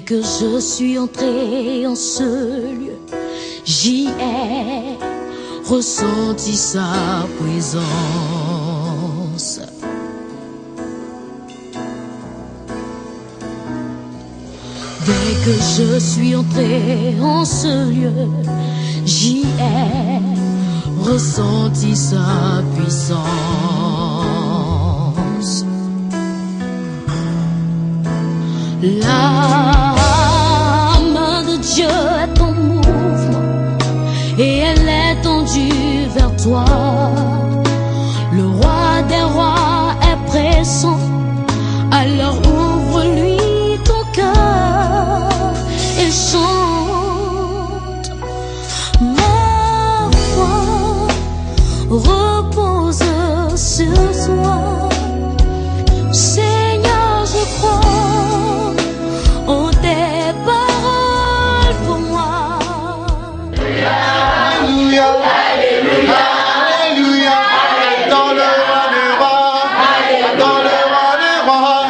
que je suis entré en ce lieu, j'y ai ressenti sa présence. Dès que je suis entré en ce lieu, j'y ai ressenti sa puissance. La main de Dieu est en mouvement et elle est tendue vers toi. Le roi des rois est présent, alors ouvre-lui ton cœur et chante. Ma foi repose sur toi, Seigneur, je crois en tes paroles pour moi. Alléluia, Alléluia, Alléluia, dans le roi des rois, dans le roi des rois,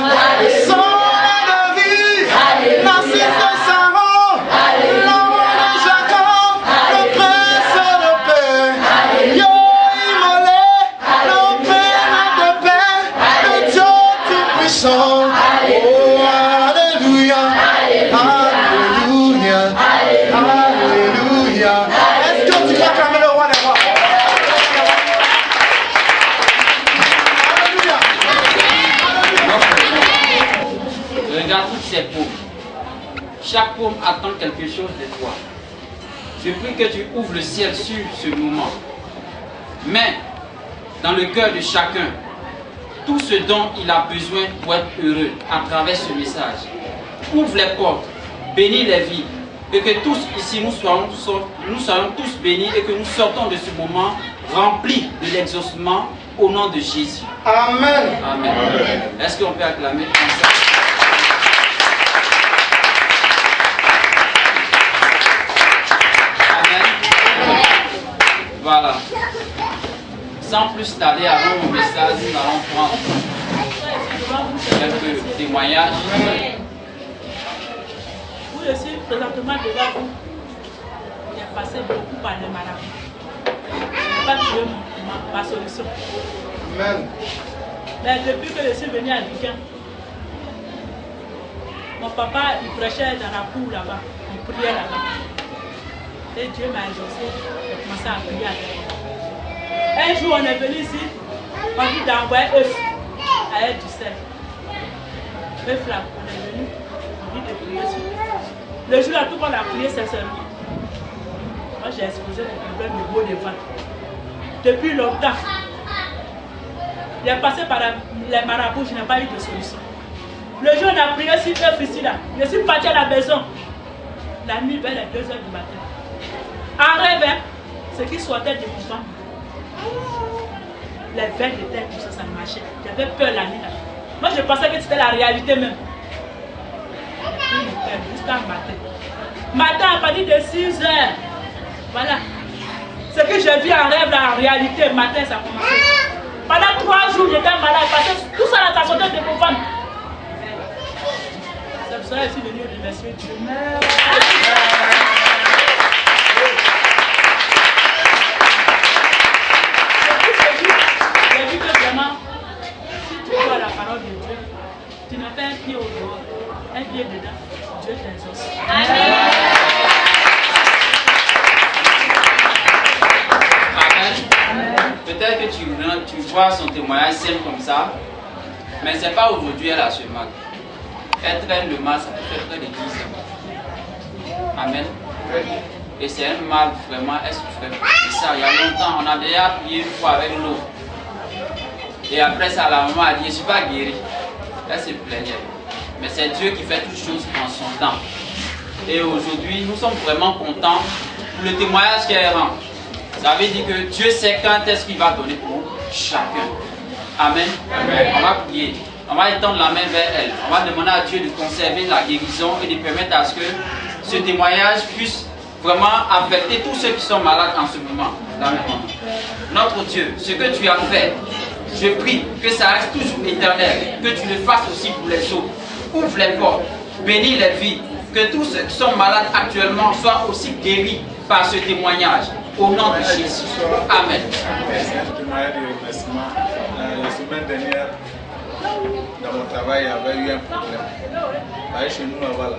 son de vie, Narcisse de Saron, l'envoi de Jacob, le prince de paix, Yo immolé, le père de paix, le Dieu tout-puissant. Oh, Alléluia, Alléluia, Alléluia. Est-ce que tu acclames le roi des rois? Alléluia. Regarde toutes ces paumes. Chaque paume attend quelque chose de toi. Je prie que tu ouvres le ciel sur ce moment. Mais dans le cœur de chacun, tout ce dont il a besoin pour être heureux à travers ce message. Ouvre les portes, bénis les vies, et que tous ici nous soyons tous bénis et que nous sortons de ce moment remplis de l'exaucement au nom de Jésus. Amen. Amen. Est-ce qu'on peut acclamer comme ça? Amen. Voilà. Sans plus tarder avant mon message, nous allons prendre quelques témoignages. Vous, je suis présentement devant vous. J'ai passé beaucoup par les maladies. Je n'ai pas trouvé ma solution. Amen. Mais depuis que je suis venu à Vigan, mon papa il prêchait dans la cour là-bas, il priait là-bas. Et Dieu m'a exaucé, j'ai commencé à prier avec lui. Un jour on est venu ici, on dit d'envoyer œuf avec du sel. Œuf là, on est venu, on dit de prier sur eux. Le jour là, tout le monde a prié sincèrement. Moi j'ai exposé mon problème de maux de ventre. Depuis longtemps. J'ai passé par les marabouts, je n'ai pas eu de solution. Le jour où on a prié sur œuf ici là, je suis parti à la maison. La nuit vers les 2 h du matin. En rêve, hein, ce qui sortait de mon ventre. Les veines de tête, tout ça, ça marchait. J'avais peur la nuit là. Moi je pensais que c'était la réalité même. Jusqu'à matin. Matin à partir de 6 h. Voilà. Ce que je vis en rêve là, en réalité, matin ça a commencé. Pendant 3 jours j'étais malade parce que tout ça là, ça sortait de mon ventre. C'est pour ça que je suis venu remercier Dieu. J'ai vu que vraiment, si tu crois à la parole de Dieu, tu ne fais un pied au dehors, un pied dedans, Dieu t'exauce. Amen. Peut-être que tu vois son témoignage simple comme ça, mais c'est pas aujourd'hui elle a ce mal. Elle traîne le mal, ça fait près de 10 ans. Amen. Et c'est un mal vraiment, elle souffrait. Et ça, il y a longtemps, on a déjà prié une fois avec l'eau. Et après ça, la maman a dit, je ne suis pas guérie. Elle se plaignait. Mais c'est Dieu qui fait toutes choses en son temps. Et aujourd'hui, nous sommes vraiment contents pour le témoignage qu'elle rend. Ça veut dire que Dieu sait quand est-ce qu'il va donner pour chacun. Amen. Amen. On va prier. On va étendre la main vers elle. On va demander à Dieu de conserver la guérison et de permettre à ce que ce témoignage puisse vraiment affecter tous ceux qui sont malades en ce moment. Notre Dieu, ce que tu as fait, je prie que ça reste toujours éternel, que tu le fasses aussi pour les autres. Ouvre les portes, bénis les vies, Que tous ceux qui sont malades actuellement soient aussi guéris par ce témoignage. Au nom de Jésus. Amen. C'est un témoignage de remerciement. La semaine dernière, dans mon travail, il y avait eu un problème. Chez nous, voilà.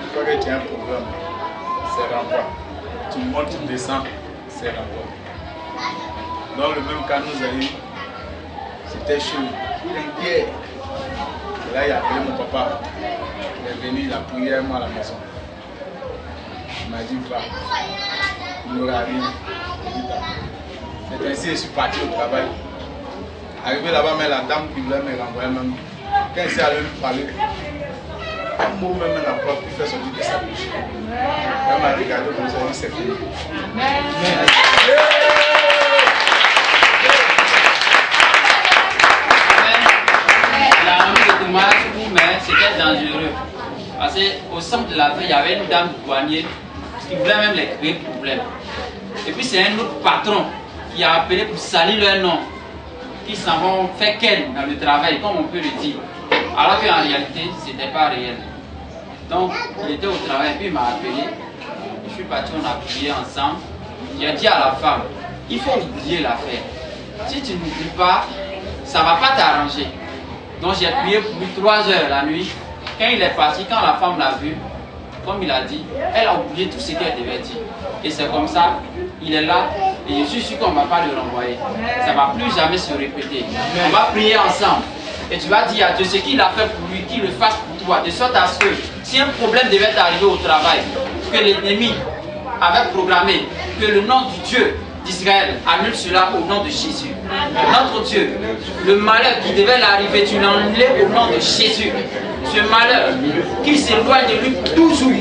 Une fois que tu as un problème, c'est renvoi. Tu montes, tu descends, c'est renvoi. Dans le même cas, nous avons eu, c'était chaud, inquiet. Et là, il a appelé mon papa. Il est venu, il a prié à moi à la maison. Il m'a dit, va, il n'y aura rien. C'est ainsi que je suis parti au travail. Arrivé là-bas, mais la dame qui voulait me renvoyer même, quand il s'est allé lui parler, un mot même n'a pas pu faire sortir de sa bouche. Elle m'a regardé comme ça, c'est fini. La remise de témoignage pour moi, c'était dangereux. Parce qu'au centre de la fête, il y avait une dame douanier qui voulait même les créer problème. Et puis c'est un autre patron qui a appelé pour salir leur nom, qui s'en vont faire qu'elle dans le travail, comme on peut le dire. Alors qu'en réalité, ce n'était pas réel. Donc, il était au travail, puis il m'a appelé. Je suis parti, on a prié ensemble. J'ai dit à la femme, il faut oublier l'affaire. Si tu n'oublies pas, ça ne va pas t'arranger. Donc j'ai prié pour lui 3 heures la nuit. Quand il est parti, quand la femme l'a vu, comme il a dit, elle a oublié tout ce qu'elle devait dire. Et c'est comme ça, il est là, et je suis sûr qu'on ne va pas le renvoyer. Ça ne va plus jamais se répéter. On va prier ensemble. Et tu vas dire à Dieu ce qu'il a fait pour lui, qu'il le fasse pour toi. De sorte à ce que, si un problème devait arriver au travail, que l'ennemi avait programmé, que le nom du Dieu d'Israël annule cela au nom de Jésus. Notre Dieu, le malheur qui devait l'arriver, tu l'enlèves au nom de Jésus. Ce malheur qui s'éloigne de lui toujours,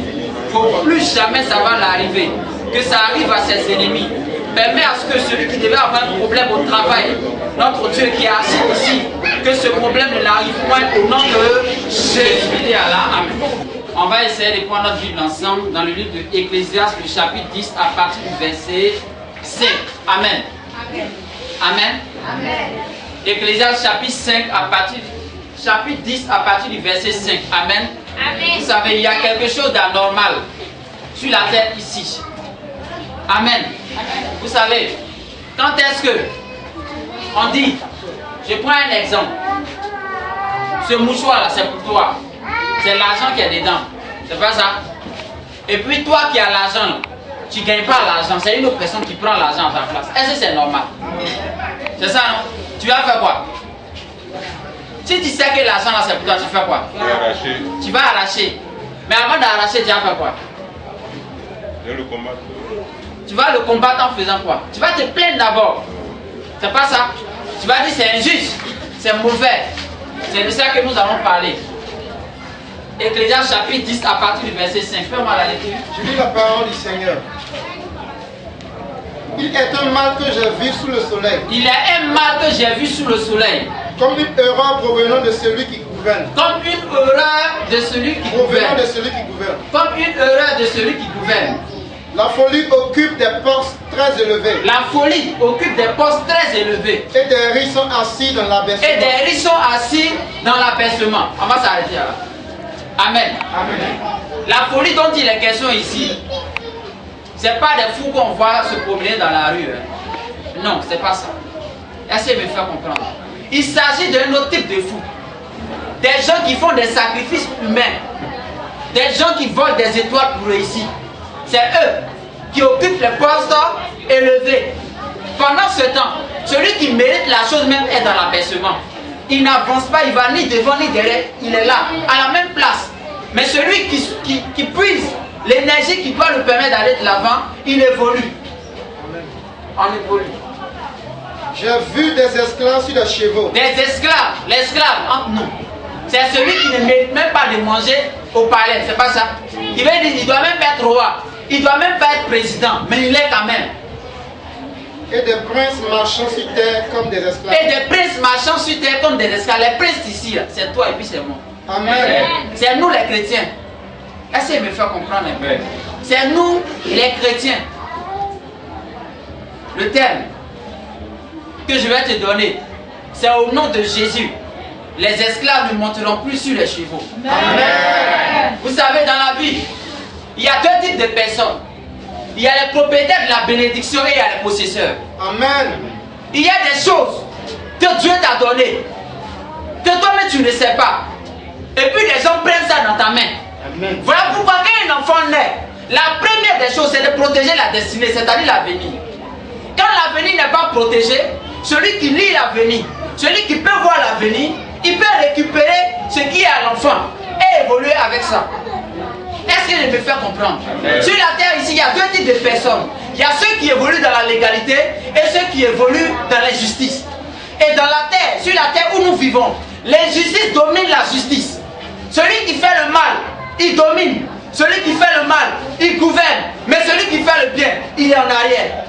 pour plus jamais ça va l'arriver. Que ça arrive à ses ennemis. Permets à ce que celui qui devait avoir un problème au travail, notre Dieu qui est assis ici, que ce problème ne l'arrive point au nom de Jésus. Amen. On va essayer de prendre notre Bible ensemble dans le livre de Ecclésiaste, le chapitre 10, à partir du verset 5. Amen. Amen. Amen. Ecclésiaste chapitre 5 chapitre 10 à partir du verset 5. Amen. Amen. Vous savez, il y a quelque chose d'anormal sur la terre ici. Amen. Amen. Vous savez, quand est-ce que on dit, je prends un exemple, ce mouchoir là c'est pour toi, c'est l'argent qui est dedans, c'est pas ça? Et puis toi qui as l'argent, tu ne gagnes pas l'argent, c'est une autre personne qui prend l'argent à ta place. Est-ce que c'est normal? C'est ça, non? Tu vas faire quoi? Si tu sais que l'argent là c'est pour toi, tu fais quoi? Tu vas arracher. Mais avant d'arracher, tu vas faire quoi? Je le combattre. Tu vas le combattre en faisant quoi? Tu vas te plaindre d'abord. C'est pas ça? Tu vas dire c'est injuste, c'est mauvais. C'est de ça que nous allons parler. Ecclésiaste chapitre 10 à partir du verset 5. Fais-moi la lecture. Je lis la parole du Seigneur. Il est un mal que j'ai vu sous le soleil. Il est un mal que j'ai vu sous le soleil. Comme une erreur provenant de celui qui gouverne. Comme une erreur de celui qui Provenant gouverne. de celui qui gouverne. Comme une erreur de celui qui gouverne. La folie occupe des postes très élevés. La folie occupe des postes très élevés. Et des riches sont assis dans l'abaissement. Et des riches sont assis dans l'abaissement. On va s'arrêter là. Amen. Amen. La folie dont il est question ici, c'est pas des fous qu'on voit se promener dans la rue. Hein. Non, c'est pas ça. Essayez de me faire comprendre. Il s'agit d'un autre type de fous. Des gens qui font des sacrifices humains. Des gens qui volent des étoiles pour réussir. C'est eux qui occupent les postes élevés. Pendant ce temps, celui qui mérite la chose même est dans l'abaissement. Il n'avance pas, il va ni devant ni derrière, il est là, à la même place. Mais celui qui puise l'énergie qui doit lui permettre d'aller de l'avant, il évolue. On évolue. J'ai vu des esclaves sur des chevaux. Des esclaves, l'esclave entre nous. C'est celui qui ne mérite même pas de manger au palais, c'est pas ça. Il va dire, il doit même pas être roi, il doit même pas être président, mais il est quand même. Et des princes marchant sur terre comme des esclaves. Et des princes marchant sur terre comme des esclaves. Les princes ici, c'est toi et puis c'est moi. Amen. C'est nous les chrétiens. Essayez de me faire comprendre un peu. C'est nous les chrétiens. Le terme que je vais te donner, c'est au nom de Jésus. les esclaves ne monteront plus sur les chevaux. Amen. Vous savez, dans la vie, il y a deux types de personnes. Il y a les propriétaires de la bénédiction et il y a les possesseurs. Amen. Il y a des choses que Dieu t'a données, que toi-même tu ne sais pas. Et puis les gens prennent ça dans ta main. Amen. Voilà pourquoi quand un enfant naît, la première des choses c'est de protéger la destinée, c'est-à-dire l'avenir. Quand l'avenir n'est pas protégé, celui qui lit l'avenir, celui qui peut voir l'avenir, il peut récupérer ce qui est à l'enfant et évoluer avec ça. Est-ce que je me fais comprendre? Sur la terre ici, il y a deux types de personnes. Il y a ceux qui évoluent dans la légalité et ceux qui évoluent dans l'injustice. Et dans la terre, sur la terre où nous vivons, l'injustice domine la justice. Celui qui fait le mal, il domine. Celui qui fait le mal, il gouverne. Mais celui qui fait le bien, il est en arrière.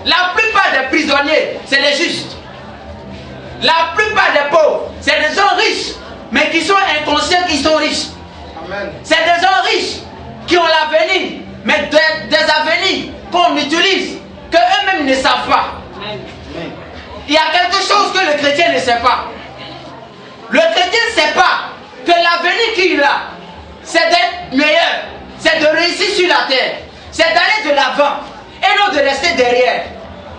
La plupart des prisonniers, c'est les justes. La plupart des pauvres, c'est des gens riches, mais qui sont inconscients qu'ils sont riches. Amen. C'est des gens riches qui ont l'avenir, mais des avenirs qu'on utilise, qu'eux-mêmes ne savent pas. Amen. Il y a quelque chose que le chrétien ne sait pas. Le chrétien ne sait pas que l'avenir qu'il a, c'est d'être meilleur, c'est de réussir sur la terre, c'est d'aller de l'avant et non de rester derrière.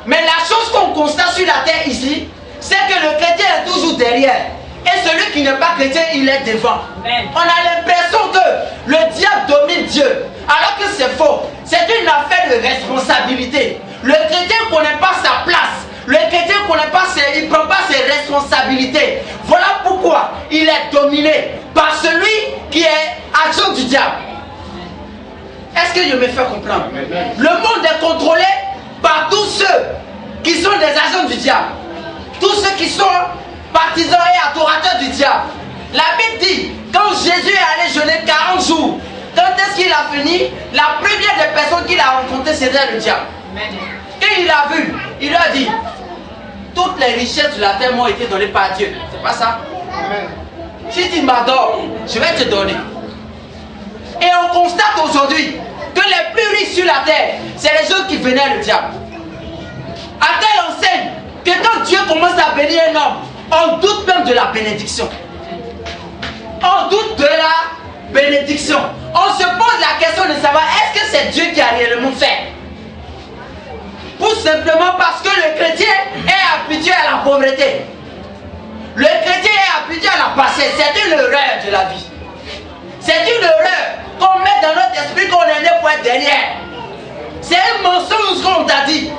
Mais la chose qu'on constate sur la terre ici, c'est que le chrétien est toujours derrière. Et celui qui n'est pas chrétien, il est devant. Amen. On a l'impression que le diable domine Dieu. Alors que c'est faux. C'est une affaire de responsabilité. Le chrétien ne connaît pas sa place. Le chrétien ne connaît pas il prend pas ses responsabilités. Voilà pourquoi il est dominé par celui qui est agent du diable. Est-ce que je me fais comprendre? Le monde est contrôlé par tous ceux qui sont des agents du diable. Tous ceux qui sont partisans et adorateurs du diable. La Bible dit, quand Jésus est allé jeûner 40 jours, quand est-ce qu'il a fini? La première des personnes qu'il a rencontrées, c'était le diable. Et il a vu, il lui a dit, toutes les richesses de la terre m'ont été données par Dieu. C'est pas ça? Amen. Si tu m'adores, je vais te donner. Et on constate aujourd'hui que les plus riches sur la terre, c'est les gens qui vénèrent le diable. À telle enseigne que quand Dieu commence à bénir un homme, on doute même de la bénédiction. On doute de la bénédiction. On se pose la question de savoir est-ce que c'est Dieu qui a réellement fait? Tout simplement parce que le chrétien est habitué à la pauvreté. Le chrétien est habitué à la passée. C'est une erreur de la vie. C'est une erreur qu'on met dans notre esprit qu'on est né pour être derrière. C'est un mensonge qu'on t'a dit.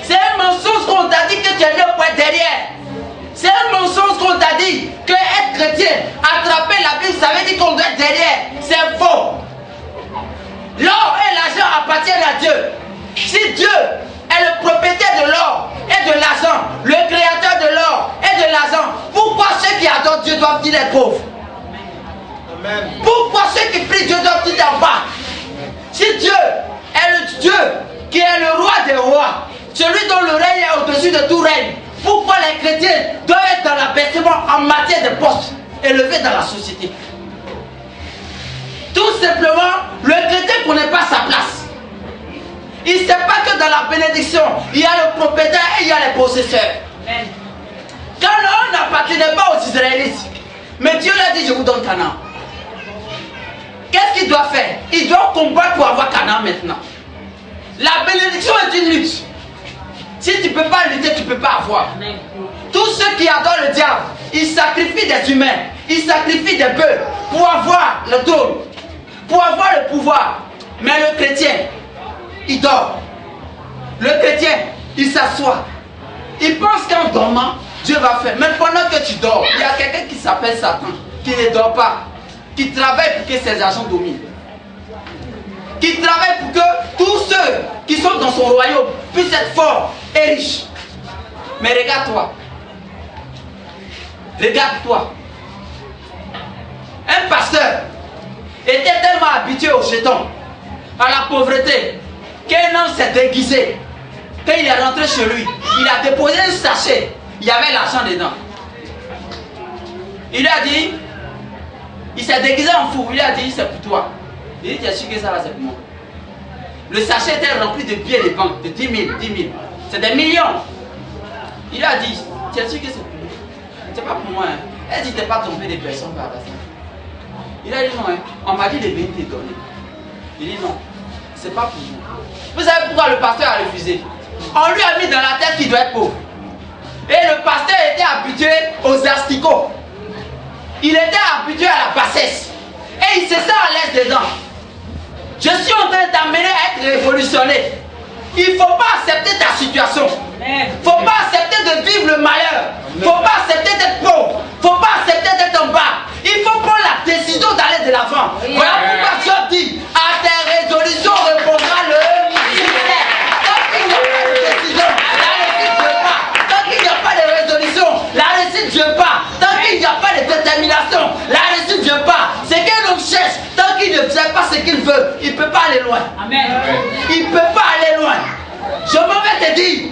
C'est un mensonge qu'on t'a dit que tu es né pour être derrière. C'est un mensonge qu'on t'a dit que être chrétien, attraper la Bible, ça veut dire qu'on doit être derrière. C'est faux. L'or et l'argent appartiennent à Dieu. Si Dieu est le propriétaire de l'or et de l'argent, le créateur de l'or et de l'argent, pourquoi ceux qui adorent Dieu doivent-ils être pauvres? Amen. Pourquoi ceux qui prient Dieu doivent-ils être en bas? Si Dieu est le Dieu qui est le roi des rois, celui dont le règne est au-dessus de tout règne, pourquoi les chrétiens doivent être dans l'abaissement en matière de postes élevés dans la société? Tout simplement, le chrétien ne connaît pas sa place. Il ne sait pas que dans la bénédiction, il y a le propriétaire et il y a les possesseurs. Amen. Canaan n'appartenait pas aux Israélites, mais Dieu leur a dit, je vous donne Canaan. Qu'est-ce qu'il doit faire? Il doit combattre pour avoir Canaan maintenant. La bénédiction est une lutte. Si tu ne peux pas lutter, tu ne peux pas avoir. Amen. Tous ceux qui adorent le diable, ils sacrifient des humains, ils sacrifient des bœufs pour avoir le trône, pour avoir le pouvoir. Mais le chrétien, il dort. Le chrétien, il s'assoit. Il pense qu'en dormant, Dieu va faire. Mais pendant que tu dors, il y a quelqu'un qui s'appelle Satan, qui ne dort pas, qui travaille pour que ses agents dominent. Qui travaille pour que tous ceux qui sont dans son royaume puissent être forts et riches. Mais regarde-toi. Regarde-toi. Un pasteur était tellement habitué au jeton, à la pauvreté, qu'un homme s'est déguisé. Quand il est rentré chez lui, il a déposé un sachet. Il y avait l'argent dedans. Il lui a dit, il s'est déguisé en fou. Il lui a dit, c'est pour toi. Il dit, tu es sûr que ça va, c'est pour moi. Le sachet était rempli de billets de banque, de 10 000, 10 000. C'est des millions. Il lui a dit, tu es sûr que c'est pour moi? c'est pas pour moi. Hein. Elle dit, t'es pas trompé des personnes par hasard. Il a dit non, hein. On m'a dit de venir te donner. Il dit non, c'est pas pour moi. Vous savez pourquoi le pasteur a refusé? On lui a mis dans la tête qu'il doit être pauvre. Et le pasteur était habitué aux asticots. Il était habitué à la bassesse. Et il se sent à l'aise dedans. Je suis en train d'amener à être révolutionné. Il ne faut pas accepter ta situation. Il ne faut pas accepter de vivre le malheur. Il ne faut pas accepter d'être pauvre. Il ne faut pas accepter d'être en bas. Il faut prendre la décision d'aller de l'avant. Voilà pourquoi Dieu dit, à tes résolutions répondra le succès. Tant qu'il n'y a pas de décision, la réussite ne vient pas. Tant qu'il n'y a pas de résolution, la réussite ne vient pas. Tant qu'il n'y a pas de détermination, la réussite ne vient pas. C'est qu'un homme cherche. Tant qu'il ne sait pas ce qu'il veut, il ne peut pas aller loin. Amen. Il ne peut pas aller loin. Je m'en vais te dire,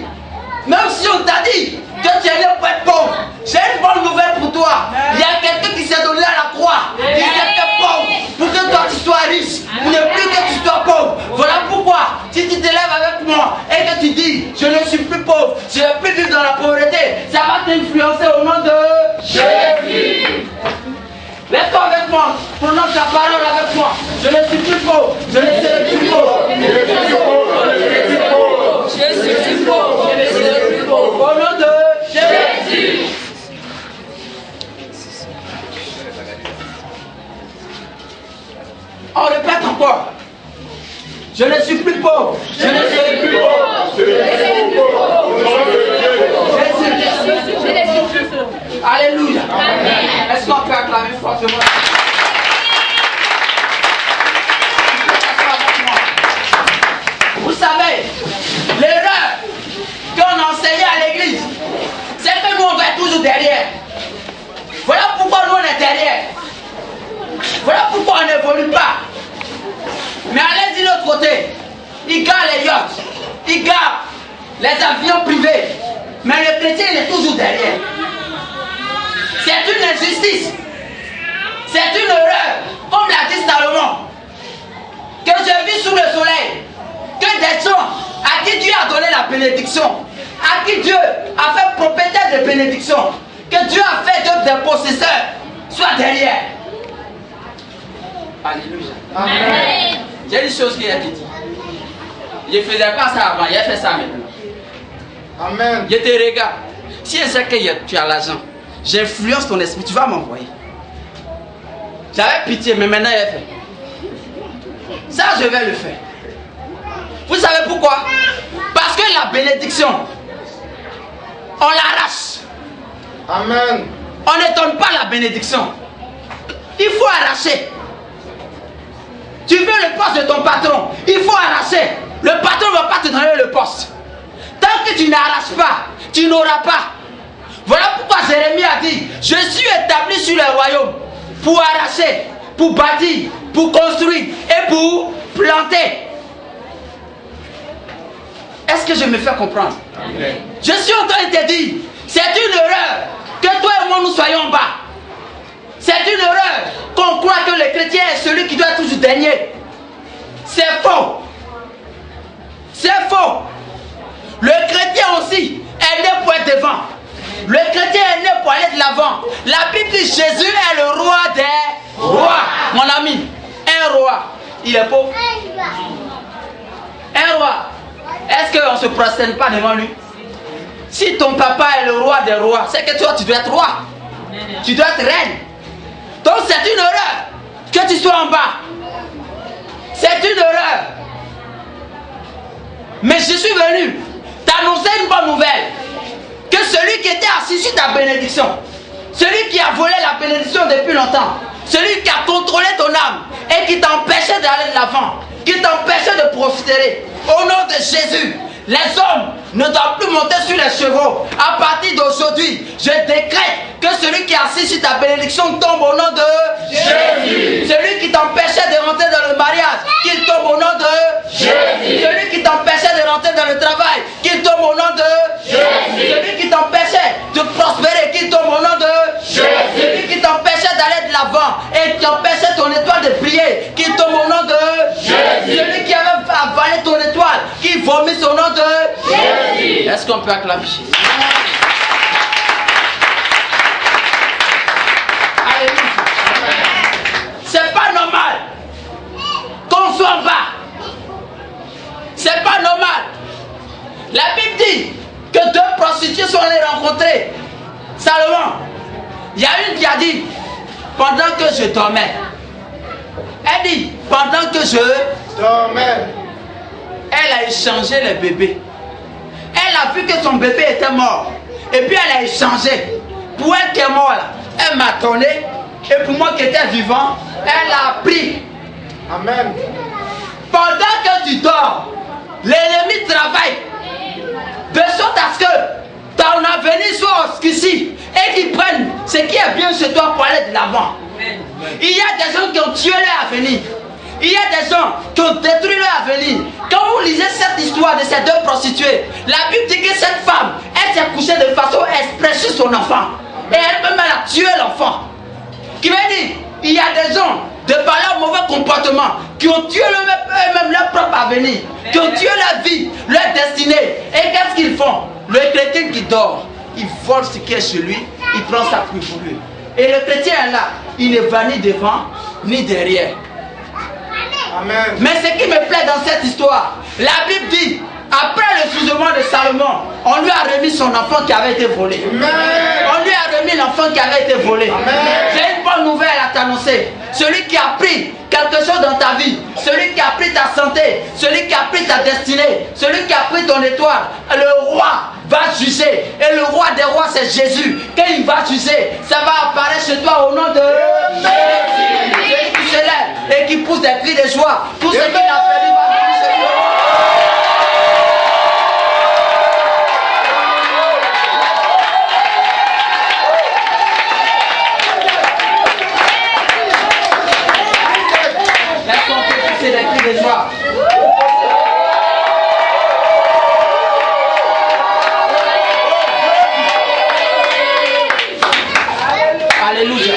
même si on t'a dit que tu es né pour être pauvre, j'ai une bonne nouvelle pour toi. Il y a quelqu'un qui s'est donné à la croix. Il s'est fait pauvre pour que toi tu sois riche. Il ne plus que tu sois pauvre. Voilà pourquoi, si tu te lèves avec moi et que tu dis, je ne suis plus pauvre, je ne vais plus vivre dans la pauvreté, ça va t'influencer au nom de Jésus. Lève-toi avec moi, prononce la parole avec moi. Je ne suis plus pauvre, je ne serai plus pauvre. Je ne suis plus pauvre, je ne suis plus pauvre. Je suis plus pauvre, je ne serai plus pauvre. Au nom de Jésus. On répète encore. Je ne suis plus pauvre, je ne serai plus pauvre. Je ne serai plus pauvre. Alléluia. Est-ce qu'on peut acclamer fortement? Vous savez, l'erreur qu'on enseignait à l'église, c'est que nous on doit être toujours derrière. Voilà pourquoi nous on est derrière. Voilà pourquoi on n'évolue pas. Mais allez-y de l'autre côté, ils gardent les yachts, ils gardent les avions privés. Mais le chrétien il est toujours derrière. C'est une injustice. C'est une erreur. Comme l'a dit Salomon. Que je vis sous le soleil. Que des gens à qui Dieu a donné la bénédiction, à qui Dieu a fait propriétaire de bénédiction, que Dieu a fait des possesseurs, soient derrière. Alléluia. Amen. J'ai une chose qui a été dit. Je ne faisais pas ça avant, j'ai fait ça maintenant. Amen. Je te regarde. Si je sais que tu as l'argent, j'influence ton esprit, tu vas m'envoyer. J'avais pitié, mais maintenant il est fait. Ça, je vais le faire. Vous savez pourquoi? Parce que la bénédiction, on l'arrache. Amen. On ne donne pas la bénédiction. Il faut arracher. Tu veux le poste de ton patron, il faut arracher. Le patron ne va pas te donner le poste. Tant que tu n'arraches pas, tu n'auras pas. Voilà pourquoi Jérémie a dit, je suis établi sur le royaume pour arracher, pour bâtir, pour construire et pour planter. Est-ce que je me fais comprendre? Amen. Je suis en train de te dire, c'est une erreur que toi et moi nous soyons en bas. C'est une erreur qu'on croit que le chrétien est celui qui doit toujours dernier. C'est faux. C'est faux. Le chrétien aussi est né pour être devant. Le chrétien est né pour aller de l'avant. La Bible dit Jésus est le roi des rois. Mon ami, un roi, il est pauvre. Un roi, est-ce qu'on ne se prosterne pas devant lui? Si ton papa est le roi des rois, c'est que toi tu dois être roi. Tu dois être reine. Donc c'est une erreur que tu sois en bas. C'est une erreur. Mais je suis venu t'annoncer une bonne nouvelle. Que celui qui était assis sur ta bénédiction, celui qui a volé la bénédiction depuis longtemps, celui qui a contrôlé ton âme et qui t'empêchait d'aller de l'avant, qui t'empêchait de profiter, au nom de Jésus, les hommes ne doivent plus monter sur les chevaux. À partir d'aujourd'hui, je décrète que celui qui est assis sur ta bénédiction tombe au nom de Jésus. Celui qui t'empêchait de rentrer dans le mariage, qu'il tombe au nom de Jésus. Celui qui t'empêchait de rentrer dans le travail, qu'il tombe au nom de Jésus. Celui qui t'empêchait de prospérer, qu'il tombe au nom de Jésus. Celui qui t'empêchait d'aller de l'avant et qui empêchait ton étoile de briller, qu'il tombe au nom de Jésus. Celui qui avait avalé ton étoile, qui vomit au nom de Jésus. Est-ce qu'on peut acclamer Jésus? C'est pas normal. La Bible dit que 2 prostituées sont allées rencontrer Salomon. Il y a une qui a dit, pendant que je dormais. Elle dit, pendant que je dormais. Elle a échangé le bébé. Elle a vu que son bébé était mort. Et puis elle a échangé. Pour elle qui est mort là, elle m'a donné. Et pour moi qui étais vivant, elle a pris. Amen. Pendant que tu dors, l'ennemi travaille. De sorte à ce que ton avenir soit obscurci. Et qu'ils prennent ce qui est bien chez toi pour aller de l'avant. Il y a des gens qui ont tué leur avenir. Il y a des gens qui ont détruit leur avenir. Quand vous lisez cette histoire de ces 2 prostituées, la Bible dit que cette femme, elle s'est couchée de façon express sur son enfant. Et elle-même, elle a tué l'enfant. Qui veut dire, il y a des gens, de par leur mauvais comportement, qui ont tué eux-mêmes leur propre avenir, qui ont tué leur vie, leur destinée. Et qu'est-ce qu'ils font? Le chrétien qui dort, il vole ce qui est chez lui, il prend sa pluie pour lui. Et le chrétien est là, il ne va ni devant, ni derrière. Amen. Mais ce qui me plaît dans cette histoire, la Bible dit, après le jugement de Salomon, on lui a remis son enfant qui avait été volé. Amen. On lui a remis l'enfant qui avait été volé. Amen. J'ai une bonne nouvelle à t'annoncer. Celui qui a pris quelque chose dans ta vie, celui qui a pris ta santé, celui qui a pris ta destinée, celui qui a pris ton étoile, le roi va juger. Et le roi des rois, c'est Jésus. Quand il va juger, ça va apparaître chez toi au nom de Jésus. Celui qui se lève et qui pousse des cris de joie. Tout ce qu'il a perdu va pousser de joie. Est-ce qu'on peut pousser des cris de joie? Alléluia.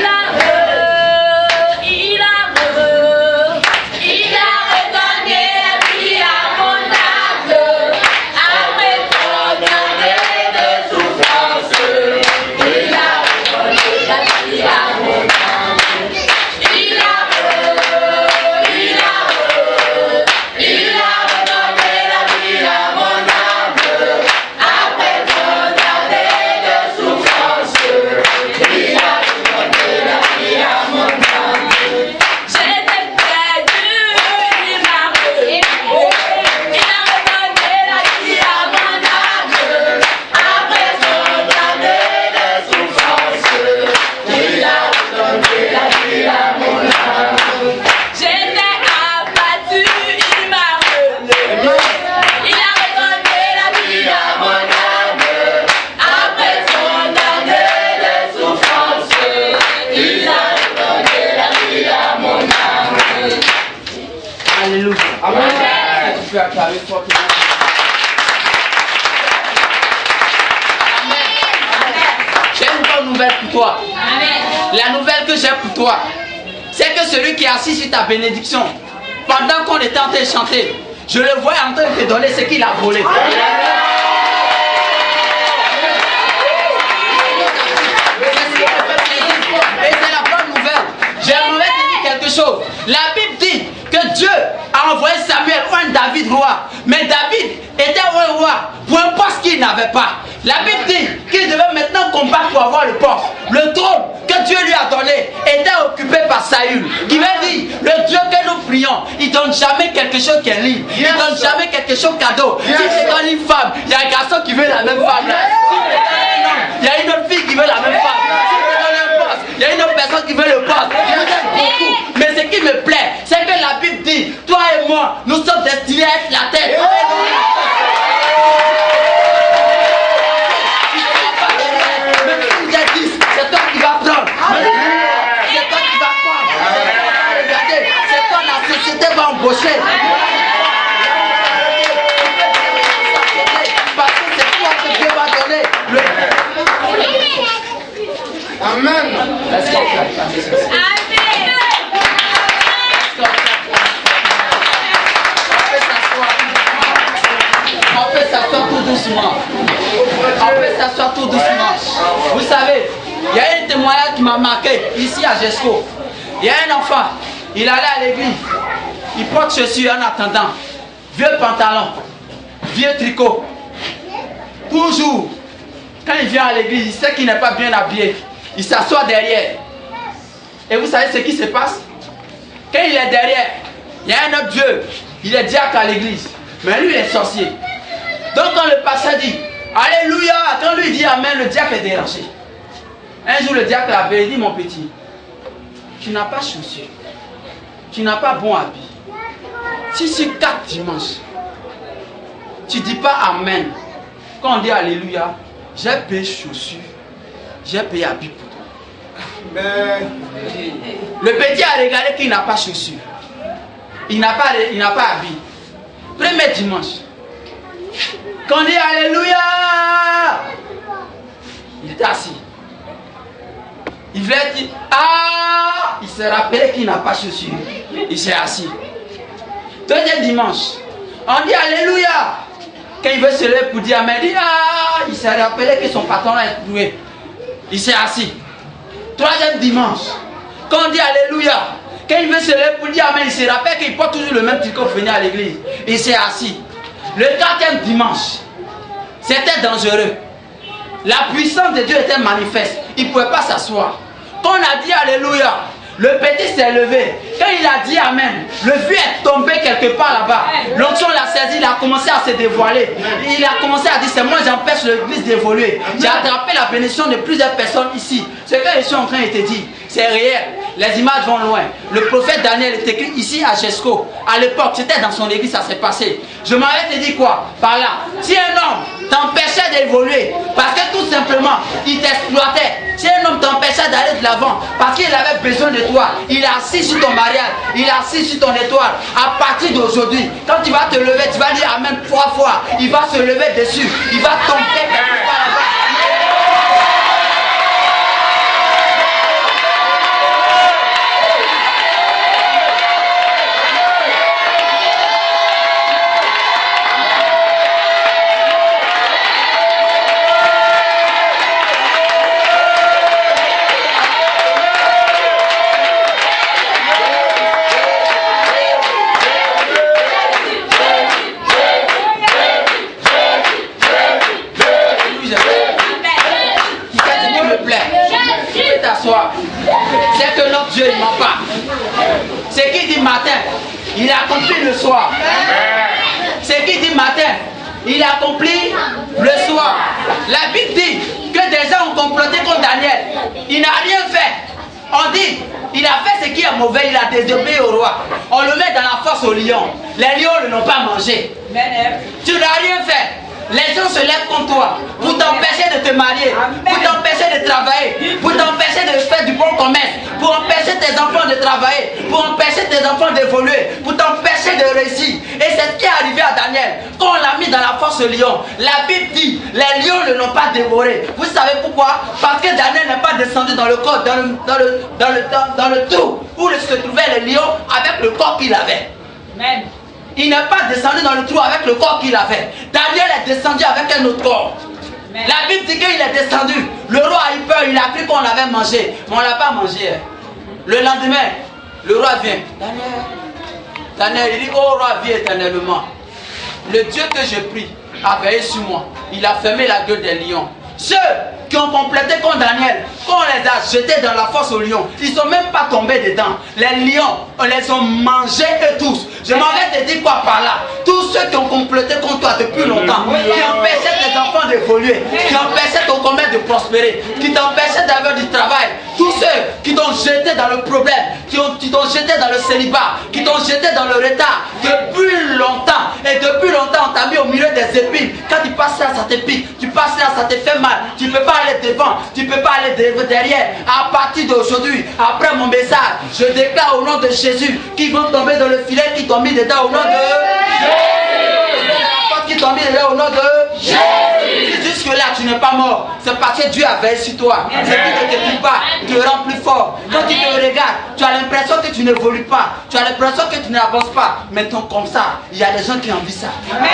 J'ai une bonne nouvelle pour toi. La nouvelle que j'ai pour toi, c'est que celui qui est assis sur ta bénédiction, pendant qu'on était en train de chanter, je le vois en train de te donner ce qu'il a volé. Et c'est la bonne nouvelle. J'aimerais te dire quelque chose. La Bible dit que Dieu a envoyé Samuel ou un David roi. Mais David était un roi pour un poste qu'il n'avait pas. La Bible dit qu'il devait maintenant combattre pour avoir le poste. Le trône que Dieu lui a donné était occupé par Saül. Qui veut dire, le Dieu que nous prions, il ne donne jamais quelque chose qui est libre. Il ne donne jamais quelque chose cadeau. Si tu donnes une femme, il y a un garçon qui veut la même femme. Si tu donnes un homme, il y a une autre fille qui veut la même femme. Si tu donnes un poste, il y a une autre personne qui veut le poste. Il y en a beaucoup. Mais ce qui me plaît, c'est que la Bible dit, toi et moi, nous sommes destinés à être la tête. C'est toi qui vas prendre. C'est toi qui vas prendre. Regardez, c'est toi la société va embaucher. Parce que c'est toi que Dieu va donner. Amen. Let's go. On peut s'asseoir tout doucement. On peut s'asseoir tout doucement. Vous savez, il y a un témoignage qui m'a marqué ici à Gesco. Il y a un enfant, il allait à l'église, il porte chaussures en attendant. vieux pantalon, vieux tricot. Toujours, quand il vient à l'église, il sait qu'il n'est pas bien habillé. Il s'assoit derrière. Et vous savez ce qui se passe? Quand il est derrière, il y a un autre vieux. Il est diacre à l'église. Mais lui, il est sorcier. Donc quand le pasteur dit Alléluia, quand lui dit Amen, le diacre est dérangé. Un jour, le diacre l'a appelé, il dit mon petit, tu n'as pas chaussures. Tu n'as pas bon habit. Si sur 4 dimanches, tu ne dis pas Amen. Quand on dit Alléluia, j'ai payé chaussures, j'ai payé habit pour toi. Le petit a regardé qu'il n'a pas chaussures. Il n'a pas habit. Premier dimanche, quand on dit Alléluia, il était assis. Il voulait dire ah, il s'est rappelé qu'il n'a pas chaussures. Il s'est assis. Deuxième dimanche, on dit Alléluia. Quand il veut se lever pour dire Amen, il dit ah, il s'est rappelé que son patron est trouvé. Il s'est assis. Troisième dimanche, quand on dit Alléluia, quand il veut se lever pour dire Amen, il se rappelle qu'il porte toujours le même tricot pour venir à l'église. Il s'est assis. Le quatrième dimanche, c'était dangereux. La puissance de Dieu était manifeste. Il ne pouvait pas s'asseoir. Quand on a dit Alléluia, le petit s'est levé. Quand il a dit Amen, le vieux est tombé quelque part là-bas. L'onction l'a saisi, il a commencé à se dévoiler. Il a commencé à dire c'est moi j'empêche l'église d'évoluer. J'ai attrapé la bénédiction de plusieurs personnes ici. Ce que je suis en train de te dire, c'est réel. Les images vont loin. Le prophète Daniel est écrit ici à Jesco. À l'époque, c'était dans son église, ça s'est passé. Je m'avais te dit quoi? Par là, si un homme t'empêchait d'évoluer, parce que tout simplement, il t'exploitait. Si un homme t'empêchait d'aller de l'avant, parce qu'il avait besoin de toi, il est assis sur ton mariage, il est assis sur ton étoile. À partir d'aujourd'hui, quand tu vas te lever, tu vas dire Amen 3 fois. Il va se lever dessus, il va tomber quelque part là-bas. C'est que notre Dieu, il ne ment pas. C'est qui dit matin, il accomplit le soir. C'est qui dit matin, il accomplit le soir. La Bible dit que des gens ont comploté contre Daniel. Il n'a rien fait. On dit, il a fait ce qui est mauvais, il a désobéi au roi. On le met dans la fosse aux lions. Les lions ne l'ont pas mangé. Tu n'as rien fait. Les gens se lèvent contre toi pour t'empêcher de te marier, pour t'empêcher de travailler, pour t'empêcher de faire du bon commerce, pour empêcher tes enfants de travailler, pour empêcher tes enfants d'évoluer, pour t'empêcher de réussir. Et c'est ce qui est arrivé à Daniel. Quand on l'a mis dans la force lion, la Bible dit, les lions ne l'ont pas dévoré. Vous savez pourquoi? Parce que Daniel n'est pas descendu dans le corps, dans le trou où se trouvaient les lions avec le corps qu'il avait. Amen. Il n'est pas descendu dans le trou avec le corps qu'il avait. Daniel est descendu avec un autre corps. Amen. La Bible dit qu'il est descendu. Le roi a eu peur, il a cru qu'on l'avait mangé. Mais on ne l'a pas mangé. Le lendemain, le roi vient. Daniel, il dit, oh roi, vis éternellement. Le Dieu que je prie a veillé sur moi. Il a fermé la gueule des lions. Ceux qui ont complété contre Daniel, quand on les a jetés dans la fosse aux lions, ils ne sont même pas tombés dedans. Les lions, on les a mangés eux tous. Je m'en vais te dire quoi par là? Tous ceux qui ont complété contre toi depuis longtemps, qui empêchaient tes enfants d'évoluer, qui empêchaient ton commerce de prospérer, qui t'empêchaient d'avoir du travail, tous ceux qui t'ont jeté dans le problème, qui t'ont jeté dans le célibat, qui t'ont jeté dans le retard depuis longtemps. Et depuis longtemps, on t'a mis au milieu des épines. Quand tu passes là, ça te pique. Tu passes là, ça te fait mal. Tu ne peux pas aller devant, tu ne peux pas aller derrière. À partir d'aujourd'hui, après mon message, je déclare au nom de Jésus qu'ils vont tomber dans le filet qui t'ont mis dedans au nom de Jésus. Qui t'ont mis dedans au nom de Jésus. Si jusque-là tu n'es pas mort, c'est parce que Dieu a veillé sur toi. Ce qui ne te tue pas te rend plus fort. Quand tu te regardes, tu as l'impression que tu n'évolues pas. Tu as l'impression que tu n'avances pas. Mais tant comme ça, il y a des gens qui envient ça. Amen.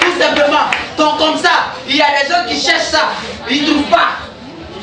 Tout simplement, donc comme ça, il y a des gens qui cherchent ça, ils ne trouvent pas.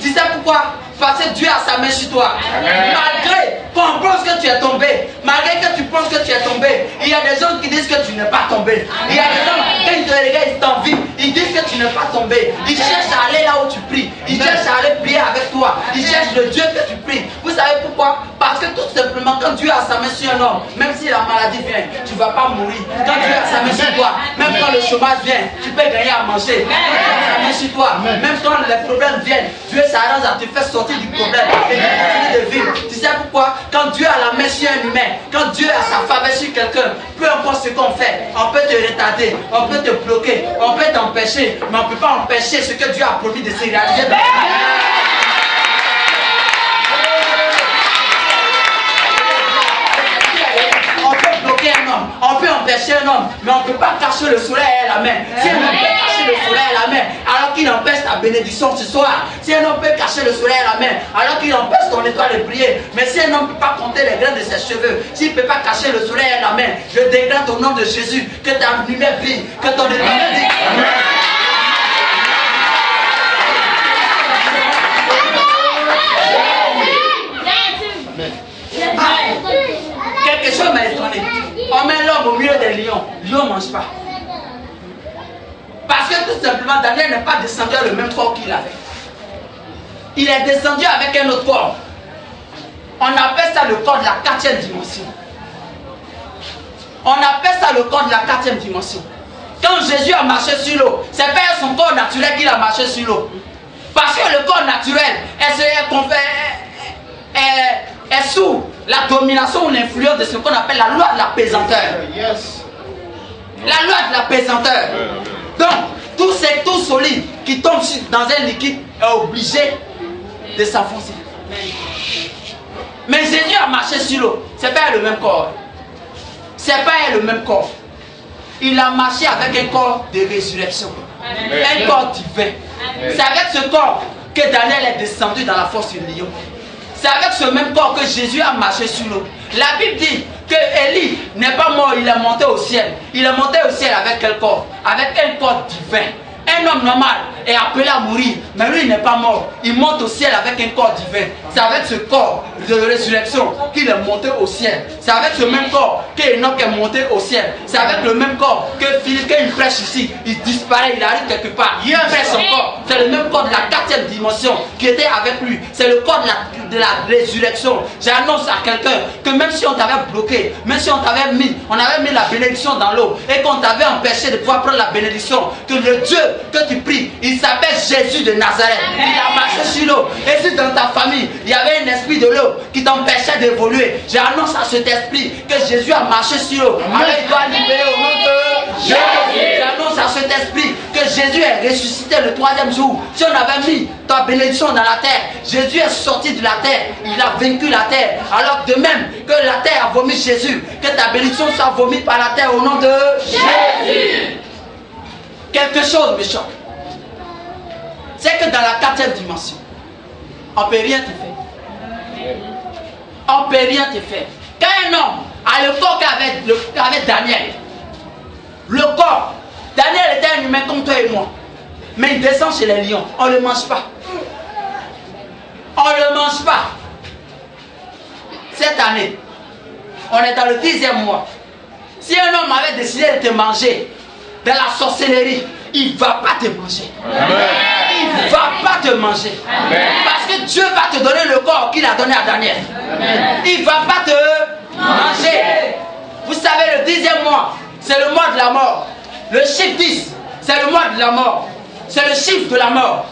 Tu sais pourquoi? Parce que Dieu a sa main sur toi. Malgré Quand on pense que tu es tombé, malgré que tu penses que tu es tombé, il y a des gens qui disent que tu n'es pas tombé. Il y a des gens, quand ils te regardent, ils t'envient, ils disent que tu n'es pas tombé. Ils cherchent à aller là où tu pries. Ils cherchent à aller prier avec toi. Ils cherchent le Dieu que tu pries. Vous savez pourquoi? Parce que tout simplement, quand Dieu a sa main sur un homme, même si la maladie vient, tu ne vas pas mourir. Quand Dieu a sa main sur toi, même quand le chômage vient, tu peux gagner à manger. Quand Dieu a sa main sur toi, même quand les problèmes viennent, Dieu s'arrange à te faire sortir du problème et de continuer de vivre. Tu sais pourquoi? Quand Dieu a la main sur un humain, quand Dieu a sa faveur sur quelqu'un, peu importe ce qu'on fait, on peut te retarder, on peut te bloquer, on peut t'empêcher, mais on ne peut pas empêcher ce que Dieu a promis de se réaliser dans ta vie. On peut bloquer un homme, on peut empêcher un homme, mais on ne peut pas cacher le soleil à la main. Si un homme peut cacher le soleil à la main, alors qu'il empêche ta bénédiction ce soir. Si un homme peut cacher le soleil à la main, alors qu'il empêche ton étoile de briller. Mais si un homme ne peut pas compter les grains de ses cheveux, s'il ne peut pas cacher le soleil à la main, je déclare au nom de Jésus que ta lumière brille, que ton étoile brille. Quelque chose m'a étonné. On met l'homme au milieu des lions. Lion ne mange pas. Parce que tout simplement, Daniel n'est pas descendu avec le même corps qu'il avait. Il est descendu avec un autre corps. On appelle ça le corps de la 4e dimension. On appelle ça le corps de la 4e dimension. Quand Jésus a marché sur l'eau, c'est pas son corps naturel qu'il a marché sur l'eau. Parce que le corps naturel est sous la domination ou l'influence de ce qu'on appelle la loi de la pesanteur. La loi de la pesanteur. Donc, tout solide qui tombe dans un liquide est obligé de s'enfoncer. Mais Jésus a marché sur l'eau. C'est pas le même corps. C'est pas le même corps. Il a marché avec un corps de résurrection. Un corps divin. C'est avec ce corps que Daniel est descendu dans la force du lion. C'est avec ce même corps que Jésus a marché sur l'eau. La Bible dit que Élie n'est pas mort, il est monté au ciel. Il est monté au ciel avec quel corps? Avec un corps divin. Un homme normal est appelé à mourir, mais lui il n'est pas mort. Il monte au ciel avec un corps divin. C'est avec ce corps de résurrection qu'il est monté au ciel. C'est avec ce même corps qu'Enoch est monté au ciel. C'est avec le même corps que Philippe, quand il prêche ici, il disparaît, il arrive quelque part. Il perd son corps. C'est le même corps de la 4e dimension qui était avec lui. C'est le corps de la résurrection. J'annonce à quelqu'un que même si on t'avait bloqué, même si on avait mis la bénédiction dans l'eau et qu'on t'avait empêché de pouvoir prendre la bénédiction, que le Dieu que tu pries, il s'appelle Jésus de Nazareth. Il a marché sur l'eau. Et si dans ta famille, il y avait un esprit de l'eau qui t'empêchait d'évoluer, j'annonce à cet esprit que Jésus a marché sur l'eau. Alors il doit libérer au nom de Jésus. J'annonce à cet esprit que Jésus est ressuscité le 3e jour. Si on avait mis ta bénédiction dans la terre, Jésus est sorti de la terre. Il a vaincu la terre. Alors de même que la terre a vomi Jésus, que ta bénédiction soit vomi par la terre au nom de Jésus. Quelque chose me choque. C'est que dans la 4e dimension, on ne peut rien te faire. On ne peut rien te faire. Quand un homme a le corps qu'avait Daniel, le corps, Daniel était un humain comme toi et moi, mais il descend chez les lions, on ne le mange pas. On ne le mange pas. Cette année, on est dans le 10e mois. Si un homme avait décidé de te manger, de la sorcellerie, il ne va pas te manger. Amen. Il ne va pas te manger. Amen. Parce que Dieu va te donner le corps qu'il a donné à Daniel. Amen. Il ne va pas te manger. Vous savez, le 10e mois, c'est le mois de la mort. Le chiffre 10, c'est le mois de la mort. C'est le chiffre de la mort.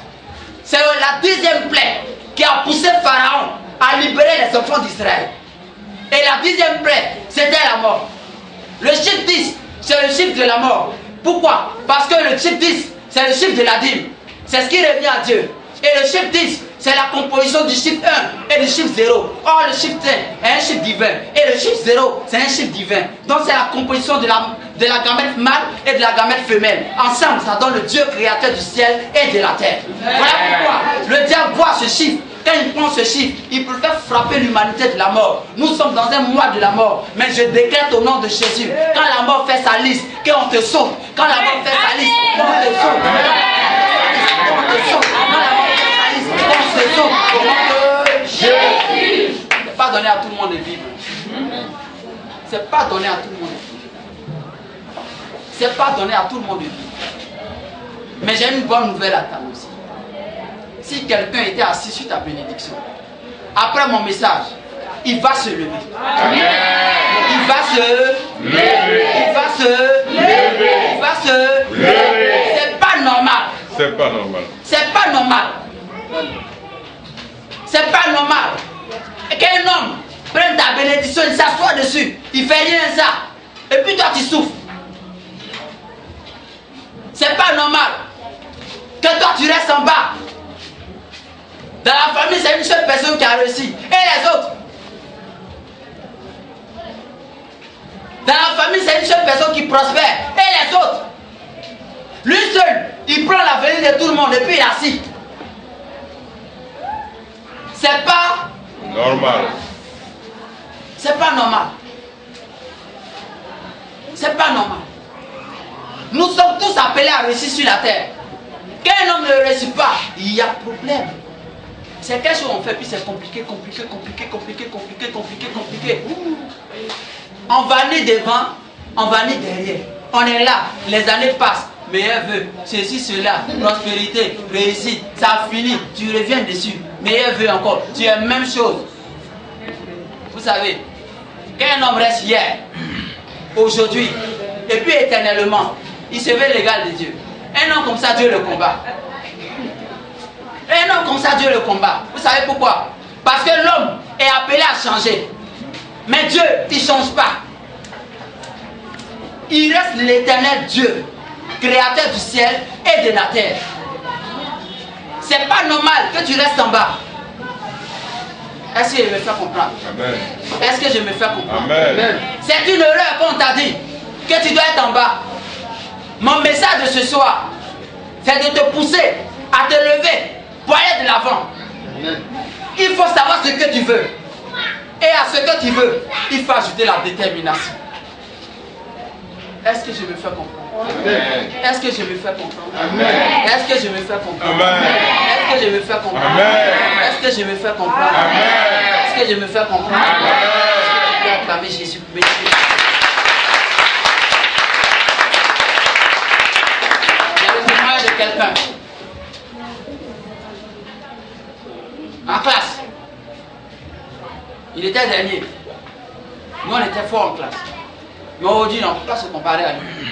C'est la 10e plaie qui a poussé Pharaon à libérer les enfants d'Israël. Et la 10e plaie, c'était la mort. Le chiffre 10, c'est le chiffre de la mort. Pourquoi? Parce que le chiffre 10, c'est le chiffre de la dîme. C'est ce qui revient à Dieu. Et le chiffre 10, c'est la composition du chiffre 1 et du chiffre 0. Or, le chiffre 10 est un chiffre divin. Et le chiffre 0, c'est un chiffre divin. Donc, c'est la composition de la gamète mâle et de la gamète femelle. Ensemble, ça donne le Dieu créateur du ciel et de la terre. Voilà pourquoi le diable voit ce chiffre. Quand il prend ce chiffre, il peut faire frapper l'humanité de la mort. Nous sommes dans un mois de la mort. Mais je décrète au nom de Jésus, quand la mort fait sa liste, qu'on te sauve. Quand la mort fait sa liste, qu'on te sauve. Quand la mort fait sa liste, qu'on te sauve. Au nom de Jésus. pas donné à tout le monde de vivre. C'est pas donné à tout le monde de vivre. C'est pas donné à tout le monde de vivre. Mais j'ai une bonne nouvelle à t'annoncer aussi. Si quelqu'un était assis sur ta bénédiction, après mon message, il va se lever. Amen. Il va se lever. Il va se lever. Il va se lever. C'est pas normal. C'est pas normal. C'est pas normal. C'est pas normal. Qu'un homme prenne ta bénédiction, il s'assoit dessus, il fait rien ça. Et puis toi tu souffres. C'est pas normal. Que toi tu restes en bas. Dans la famille, c'est une seule personne qui a réussi. Et les autres? Dans la famille, c'est une seule personne qui prospère. Et les autres? Lui seul, il prend l'avenir de tout le monde et puis il est assis. C'est pas normal. C'est pas normal. C'est pas normal. Nous sommes tous appelés à réussir sur la terre. Quand un homme ne réussit pas, il y a problème. C'est quelque chose qu'on fait, puis c'est compliqué. On vanit devant, on vanit derrière. On est là, les années passent. Meilleurs vœux, ceci, cela, prospérité, réussite, ça a fini, tu reviens dessus. Meilleurs vœux encore, tu es même chose. Vous savez, quand un homme reste hier, aujourd'hui, et puis éternellement, il se veut l'égal de Dieu. Un homme comme ça, Dieu le combat. Un homme comme ça, Dieu le combat. Vous savez pourquoi? Parce que l'homme est appelé à changer. Mais Dieu, il ne change pas. Il reste l'éternel Dieu, créateur du ciel et de la terre. C'est pas normal que tu restes en bas. Est-ce que je me fais comprendre? Amen. Est-ce que je me fais comprendre? Amen. C'est une erreur qu'on t'a dit que tu dois être en bas. Mon message de ce soir, c'est de te pousser à te lever pour aller de l'avant. Il faut savoir ce que tu veux. Et à ce que tu veux, il faut ajouter la détermination. Est-ce que je me fais comprendre? Amen. Est-ce que je me fais comprendre? Amen. Est-ce que je me fais comprendre? Amen. Est-ce que je me fais comprendre? Amen. Est-ce que je me fais comprendre? Amen. Est-ce que je me fais comprendre? Amen. Je peux acclamer Jésus. J'ai le témoignage de quelqu'un. En classe. Il était dernier. Nous, on était forts en classe. Mais aujourd'hui, on ne peut pas se comparer à lui.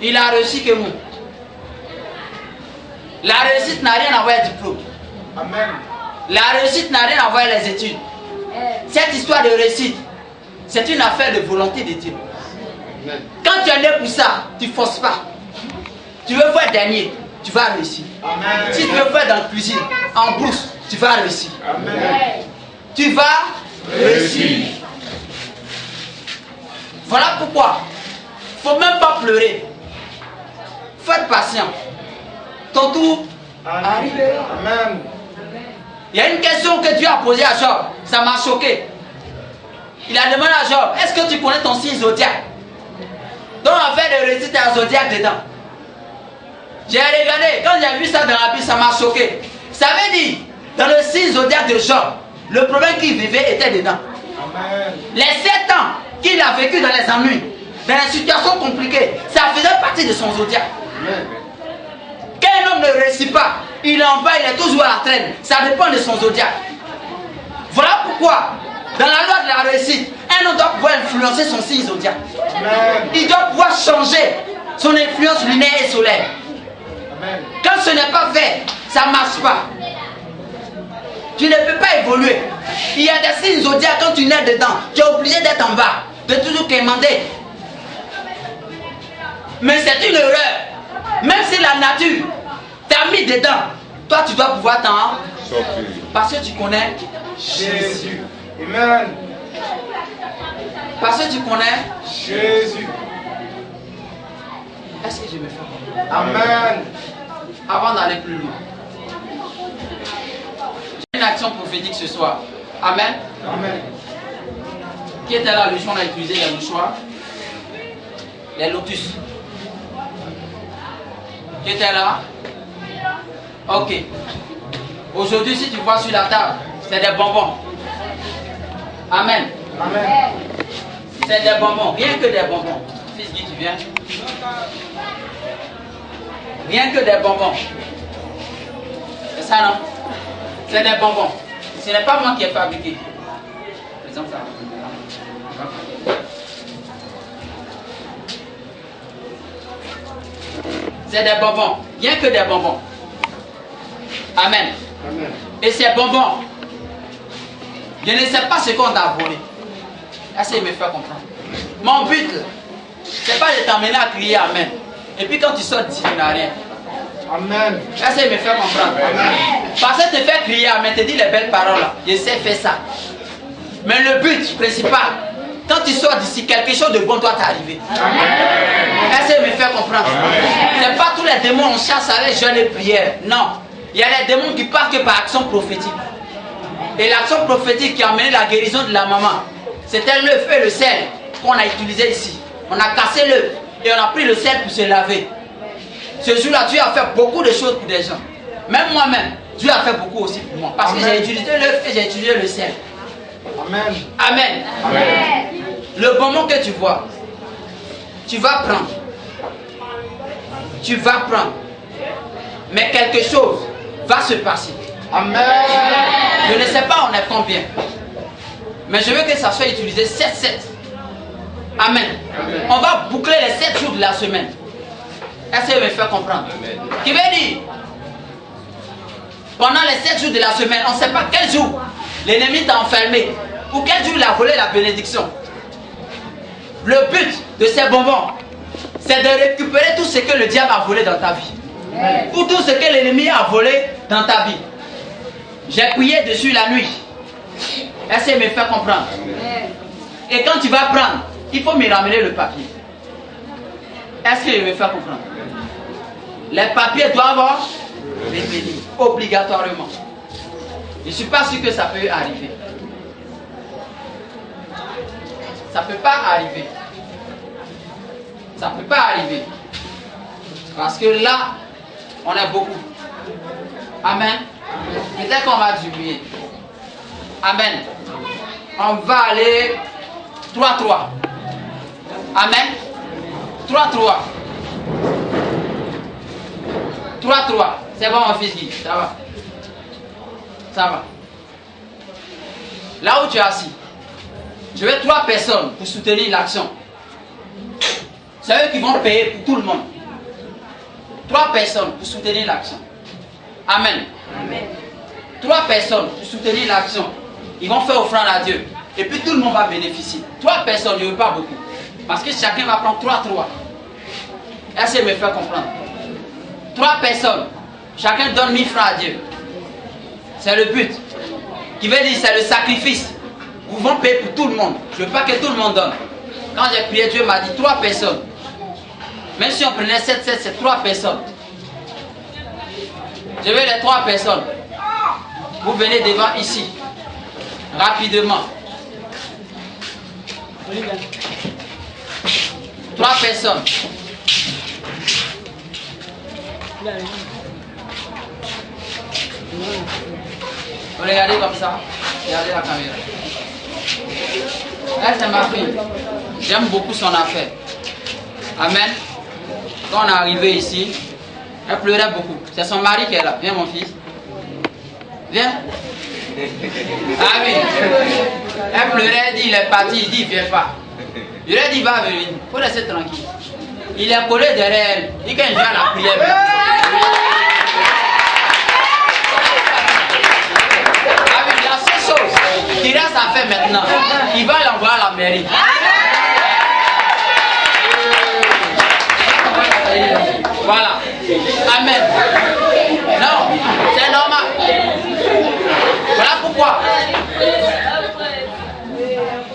Il a réussi que nous. La réussite n'a rien à voir avec le diplôme. Amen. La réussite n'a rien à voir avec les études. Cette histoire de réussite, c'est une affaire de volonté de Dieu. Quand tu es né pour ça, tu ne forces pas. Tu veux faire dernier, tu vas réussir. Amen. Si tu veux faire dans la cuisine, en brousse, tu vas réussir. Amen. Tu vas réussir. Voilà pourquoi il ne faut même pas pleurer. Faut être patient. Ton tour arrive. Amen. Il y a une question que Dieu a posée à Job. Ça m'a choqué. Il a demandé à Job, est-ce que tu connais ton signe zodiaque? Donc on fait de réussite à zodiaque dedans. J'ai regardé, quand j'ai vu ça dans la Bible, ça m'a choqué. Ça veut dire, dans le signe zodiaque de Job, le problème qu'il vivait était dedans. Amen. Les 7 ans qu'il a vécu dans les ennuis, dans les situations compliquées, ça faisait partie de son zodiaque. Quand un homme ne réussit pas, il est en bas, il est toujours à la traîne. Ça dépend de son zodiaque. Voilà pourquoi, dans la loi de la réussite, un homme doit pouvoir influencer son signe zodiaque. Amen. Il doit pouvoir changer son influence lunaire et solaire. Amen. Quand ce n'est pas fait, ça ne marche pas. Tu ne peux pas évoluer. Il y a des signes zodiaques, quand tu nais dedans, tu es obligé d'être en bas, de toujours quémander. Mais c'est une erreur. Même si la nature t'a mis dedans, toi tu dois pouvoir t'en Sortir. parce que tu connais Jésus. Amen. Parce que tu connais. Jésus. Est-ce que je me fais comprendre? Amen. Avant d'aller plus loin, j'ai une action prophétique ce soir. Amen. Amen. Qui était là le jour où on a utilisé les mouchoirs? Les lotus. Qui était là? Ok. Aujourd'hui, si tu vois sur la table, c'est des bonbons. Amen. Amen. C'est des bonbons, rien que des bonbons. Fils Guy, tu viens? Rien que des bonbons. C'est ça, non? C'est des bonbons. Ce n'est pas moi qui ai fabriqué. Présente ça. C'est des bonbons. Rien que des bonbons. Amen. Amen. Et ces bonbons, je ne sais pas ce qu'on t'a volé. Est-ce qu'il me fait comprendre? Mon but, c'est pas de t'amener à crier Amen. Et puis quand tu sors d'ici, tu n'as rien. Amen. Est-ce qu'il me fait comprendre? Amen. Parce que te faire crier Amen, te dit les belles paroles là. Je sais faire ça. Mais le but principal, quand tu sors d'ici, quelque chose de bon doit t'arriver. Est-ce qu'il me fait comprendre? C'est pas tous les démons on chasse avec jeûne et prière. Non. Il y a les démons qui partent que par action prophétique. Et l'action prophétique qui a amené la guérison de la maman, c'était l'œuf et le sel qu'on a utilisé ici. On a cassé l'œuf et on a pris le sel pour se laver. Ce jour-là, Dieu a fait beaucoup de choses pour des gens. Même moi-même, Dieu a fait beaucoup aussi pour moi. Parce que j'ai utilisé l'œuf et j'ai utilisé le sel. Amen. Amen. Amen. Le bonbon que tu vois, tu vas prendre. Tu vas prendre. Mais quelque chose va se passer. Amen. Je ne sais pas on est combien. Mais je veux que ça soit utilisé 7-7. Amen. On va boucler les 7 jours de la semaine. Est-ce que vous me faites comprendre? Qui veut dire, pendant les 7 jours de la semaine, on ne sait pas quel jour l'ennemi t'a enfermé. Ou quel jour il a volé la bénédiction. Le but de ces bonbons, c'est de récupérer tout ce que le diable a volé dans ta vie. Ou tout ce que l'ennemi a volé dans ta vie. J'ai prié dessus la nuit. Est-ce qu'il me fait comprendre? Et quand tu vas prendre, il faut me ramener le papier. Est-ce qu'il me fait comprendre? Les papiers doivent revenir obligatoirement. Je ne suis pas sûr que ça peut arriver. Ça ne peut pas arriver. Ça ne peut pas arriver. Parce que là, on est beaucoup. Amen. Peut-être qu'on va diminuer. Amen. On va aller 3-3. Amen. 3-3. 3-3. C'est bon, mon fils Guy. Ça va. Ça va. Là où tu es assis, je veux 3 personnes pour soutenir l'action. C'est eux qui vont payer pour tout le monde. 3 personnes pour soutenir l'action. Amen. Amen. 3 personnes pour soutenir l'action. Ils vont faire offrande à Dieu. Et puis tout le monde va bénéficier. 3 personnes, je ne veux pas beaucoup. Parce que chacun va prendre 3-3. Est-ce que me fait comprendre? 3 personnes. Chacun donne 1000 francs à Dieu. C'est le but. Qui veut dire c'est le sacrifice. Vous vont payer pour tout le monde. Je ne veux pas que tout le monde donne. Quand j'ai prié, Dieu m'a dit 3 personnes. Même si on prenait 7, c'est 3 personnes. Je veux les 3 personnes. Vous venez devant ici. Rapidement. 3 personnes. Vous regardez comme ça. Regardez la caméra. Elle, c'est ma fille. J'aime beaucoup son affaire. Amen. Quand on est arrivé ici, elle pleurait beaucoup. C'est son mari qui est là. Viens, mon fils. Viens. Ah oui. Elle pleurait, elle dit il est parti. Il dit il ne vient pas. Je lui ai dit il va venir. Il faut laisser tranquille. Il est collé derrière elle. Il dit qu'il vient à la prière. Ah oui, il y a ces choses qui reste à faire maintenant. Il va l'envoyer à la mairie. Voilà. Amen. Non, c'est normal. Voilà pourquoi.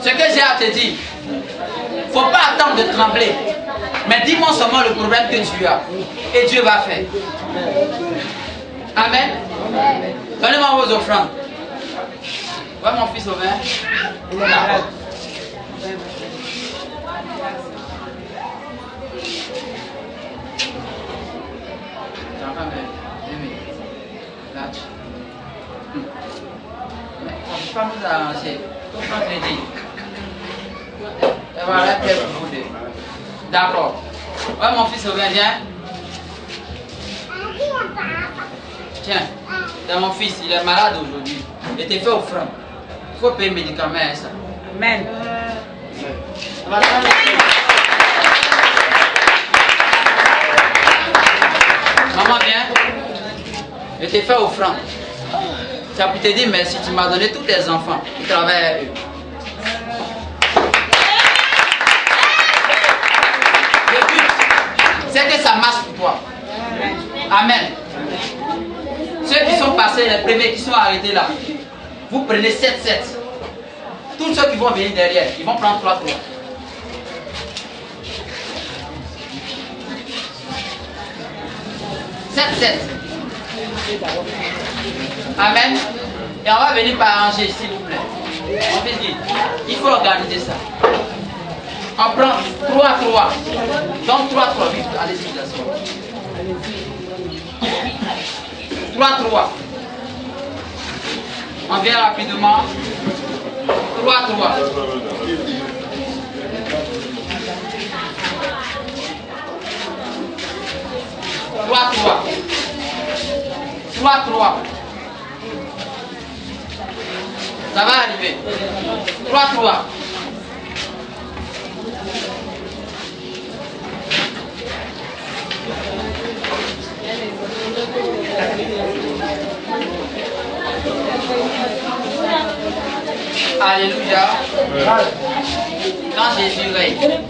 Ce que j'ai à te dire, il ne faut pas attendre de trembler. Mais dis-moi seulement le problème que tu as. Et Dieu va faire. Amen. Donnez-moi vos offrandes. Ouais, mon fils Auvin. Il est là. Là, tu. Mais on ne peut pas nous arranger. Et voilà, c'est pour vous deux. D'accord. Ouais, mon fils, viens. Tiens, c'est mon fils, il est malade aujourd'hui. Il était fait offrande. Il faut payer médicaments et ça. Amen. Maman, viens. Je t'ai fait offrande. Ça pour te dire merci, tu m'as donné tous tes enfants qui travaillent avec eux. Le but, c'est que ça marche pour toi. Amen. Ceux qui sont passés, les premiers qui sont arrêtés là, vous prenez 7-7. Tous ceux qui vont venir derrière, ils vont prendre 3-3. Amen. Et on va venir par arranger, s'il vous plaît. On va dire, il faut organiser ça. On prend 3-3. Donc 3-3, vite, allez-y, d'asseoir. 3-3. On vient rapidement. 3-3. 3-3. Ça va arriver. 3-3. Alléluia. Quand Jésus règne.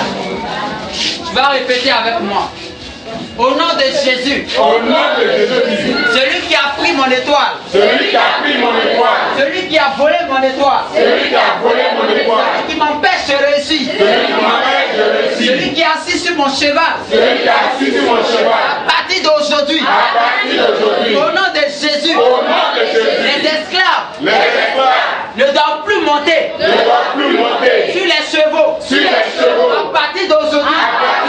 Tu vas répéter avec moi. Au nom de Jésus. Au nom de Jésus. Celui qui a pris mon étoile. Celui qui a pris mon étoile. Celui qui a volé mon étoile. Celui qui a volé mon étoile. Celui qui m'empêche de réussir. Celui qui m'empêche de réussir. Celui qui est assis sur mon cheval. Celui qui est assis sur mon cheval. À partir d'aujourd'hui. À partir d'aujourd'hui. Au nom de Jésus. Au nom de Jésus. Les esclaves. Les esclaves Ne doivent plus monter. ne doivent plus monter Sur les chevaux. sur les chevaux. À partir d'aujourd'hui.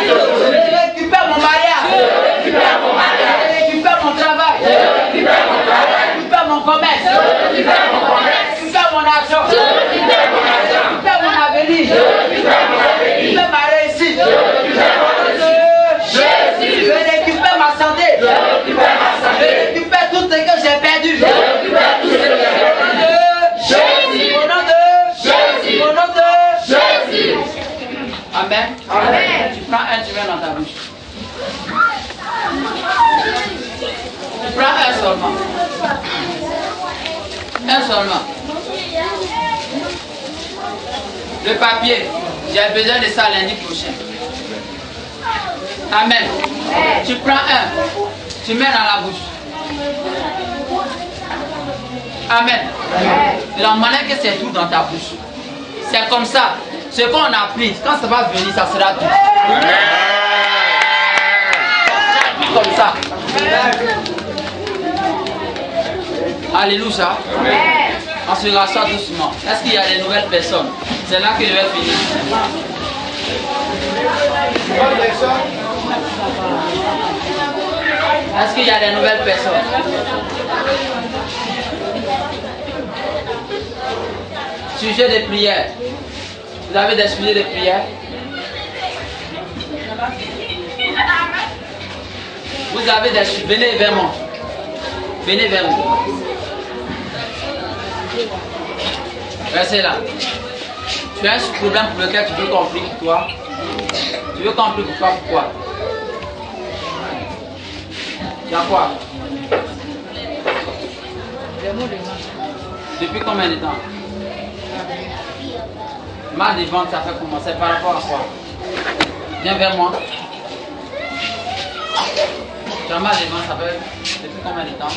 Je récupère mon mariage. Je récupère mon mariage. Je récupère mon travail. Je récupère mon travail. Je récupère mon commerce. Je récupère mon commerce. Je récupère mon argent. Je récupère mon argent. Je récupère mon avenir. Je récupère mon Je avenir. récupère ma réussite. Je récupère mon réussite. Je récupère ma santé. Je récupère ma Je santé. récupère tout ce que j'ai perdu. Je récupère tout ce que j'ai perdu. Jésus. Au nom de Jésus. Au nom de Jésus. Amen. Amen. Tu prends un, tu mets dans ta bouche. Tu prends un seulement. Un seulement. Le papier, j'ai besoin de ça lundi prochain. Amen. Tu prends un, tu mets dans la bouche. Amen. De la manière que c'est tout dans ta bouche. C'est comme ça. Ce qu'on a pris, quand ça va venir, ça sera tout. Comme ça. Alléluia. On se rassoit doucement. Est-ce qu'il y a des nouvelles personnes? C'est là que je vais finir. Est-ce qu'il y a des nouvelles personnes? sujets de prière. Vous avez des sujets de prière? Vous avez des sujets. Venez vers moi. Venez vers moi. Restez là. Tu as un problème pour lequel tu veux qu'on prie pour toi. Tu veux qu'on prie pour toi, pourquoi? Tu as quoi? Depuis combien de temps? Mal de ventre, ça fait commencer par rapport à quoi? Viens vers moi. Tu as mal de ventre, ça fait depuis combien de temps?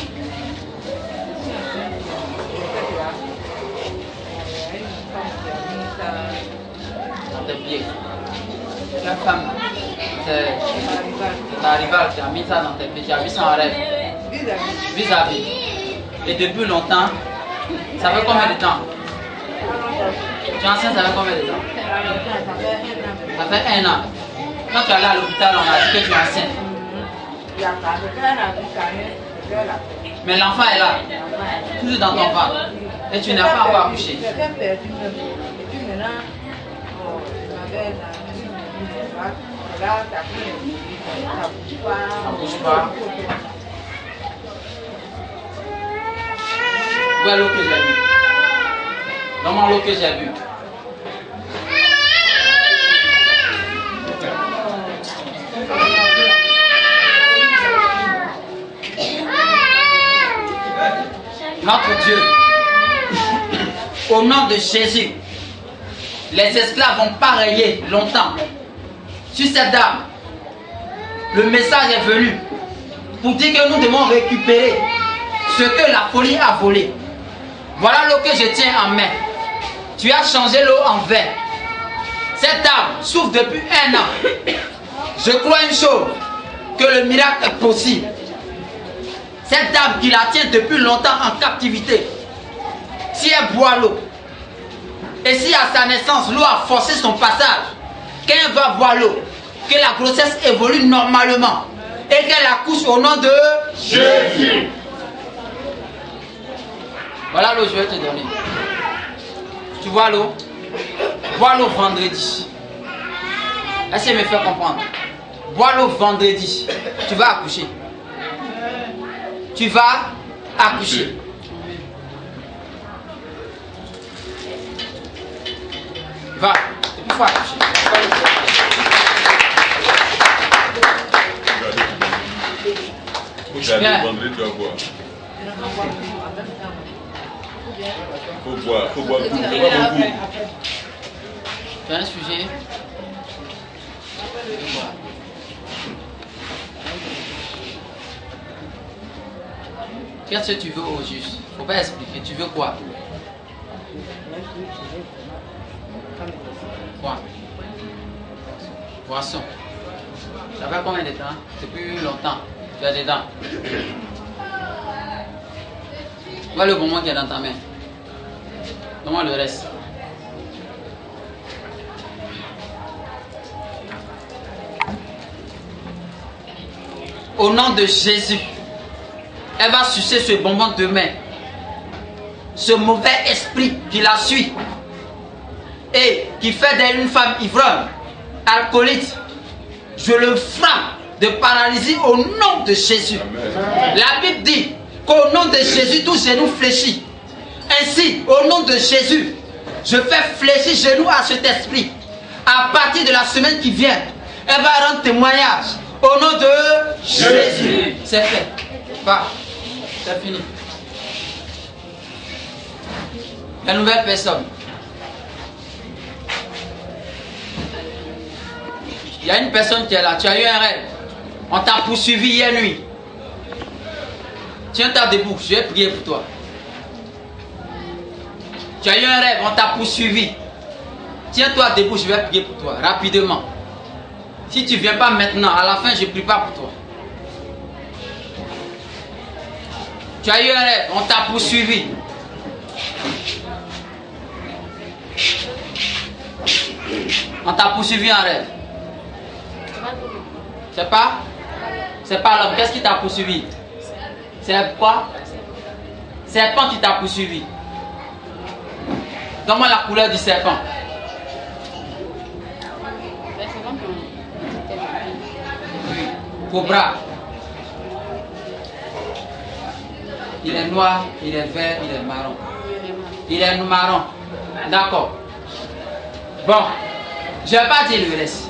Dans tes pieds. La femme, c'est ta rivale qui a mis ça dans tes pieds, tu as vu ça en rêve. Vis-à-vis. Et depuis longtemps, ça fait combien de temps? Tu es enceinte, ça fait combien de temps? Ça fait 1 an. Quand tu es allé à l'hôpital, on a dit que tu es enceinte. Mais l'enfant est là, toujours dans ton ventre. Et tu n'as pas encore accouché. Ça bouge pas. Où est l'eau que j'ai bu? Donne-moi l'eau que j'ai bu. Notre Dieu, au nom de Jésus, les esclaves vont pas rayer longtemps sur cette dame. Le message est venu pour dire que nous devons récupérer ce que la folie a volé. Voilà l'eau que je tiens en main. Tu as changé l'eau en vin. Cette dame souffre depuis 1 an. Je crois une chose, que le miracle est possible. Cette dame qui la tient depuis longtemps en captivité, si elle boit l'eau, et si à sa naissance l'eau a forcé son passage, quand elle va boire l'eau, que la grossesse évolue normalement et qu'elle accouche au nom de Jésus. Voilà l'eau que je vais te donner. Tu vois l'eau? Bois l'eau vendredi. Est-ce qu'elle me fait comprendre? Bois l'eau vendredi. Tu vas accoucher. Tu vas accoucher. Va. Et puis il faut accoucher. Vendredi, tu vas boire. Faut boire beaucoup. Tu as un sujet? Qu'est-ce que tu veux au juste? Faut pas expliquer. Tu veux quoi? Quoi? Boisson. Ça fait combien de temps? Depuis longtemps. Tu as des dents. Voilà le bonbon qui est dans ta main. Donne-moi le reste. Au nom de Jésus, elle va sucer ce bonbon demain. Ce mauvais esprit qui la suit et qui fait d'elle une femme ivrogne, alcoolique, je le frappe de paralysie au nom de Jésus. Amen. La Bible dit qu'au nom de Jésus, tout genou fléchit. Ainsi, au nom de Jésus, je fais fléchir genou à cet esprit. À partir de la semaine qui vient, elle va rendre témoignage au nom de Jésus. C'est fait. Va. C'est fini. La nouvelle personne. Il y a une personne qui est là. Tu as eu un rêve. On t'a poursuivi hier nuit. Tiens-toi debout. Je vais prier pour toi. Tu as eu un rêve. On t'a poursuivi. Tiens-toi debout. Je vais prier pour toi. Rapidement. Si tu ne viens pas maintenant, à la fin, je ne prie pas pour toi. Tu as eu un rêve. On t'a poursuivi. On t'a poursuivi en rêve. C'est pas l'homme. Qu'est-ce qui t'a poursuivi? C'est quoi? Serpent qui t'a poursuivi. Donne-moi la couleur du serpent. Cobra. Il est noir, il est vert, il est marron. Il est marron. D'accord. Bon, je ne vais pas dire le reste.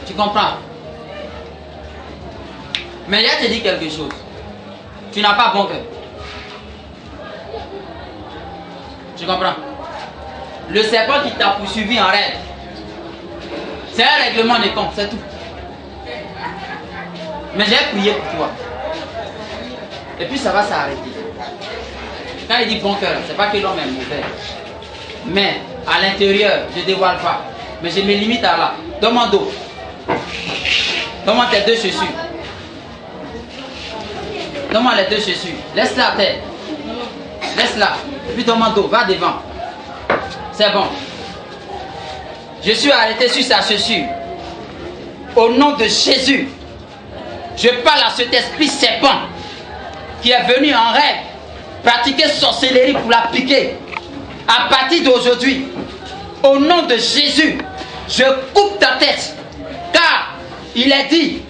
Tu comprends? Mais je te dis quelque chose. Tu n'as pas bon cœur. Tu comprends? Le serpent qui t'a poursuivi en rêve, c'est un règlement de compte, c'est tout. Mais j'ai prié pour toi. Et puis ça va s'arrêter. Quand il dit bon cœur, c'est pas que l'homme est mauvais. Mais à l'intérieur, je ne dévoile pas. Mais je me limite à là. Dans mon dos. Donne-moi tes deux chaussures. Donne-moi les deux chaussures. Laisse-la à terre. Laisse-la. Et puis donne-moi dos. Va devant. C'est bon. Je suis arrêté sur sa chaussure. Au nom de Jésus. Je parle à cet esprit serpent qui est venu en rêve pratiquer sorcellerie pour la piquer. À partir d'aujourd'hui, au nom de Jésus, je coupe ta tête. Car il est dit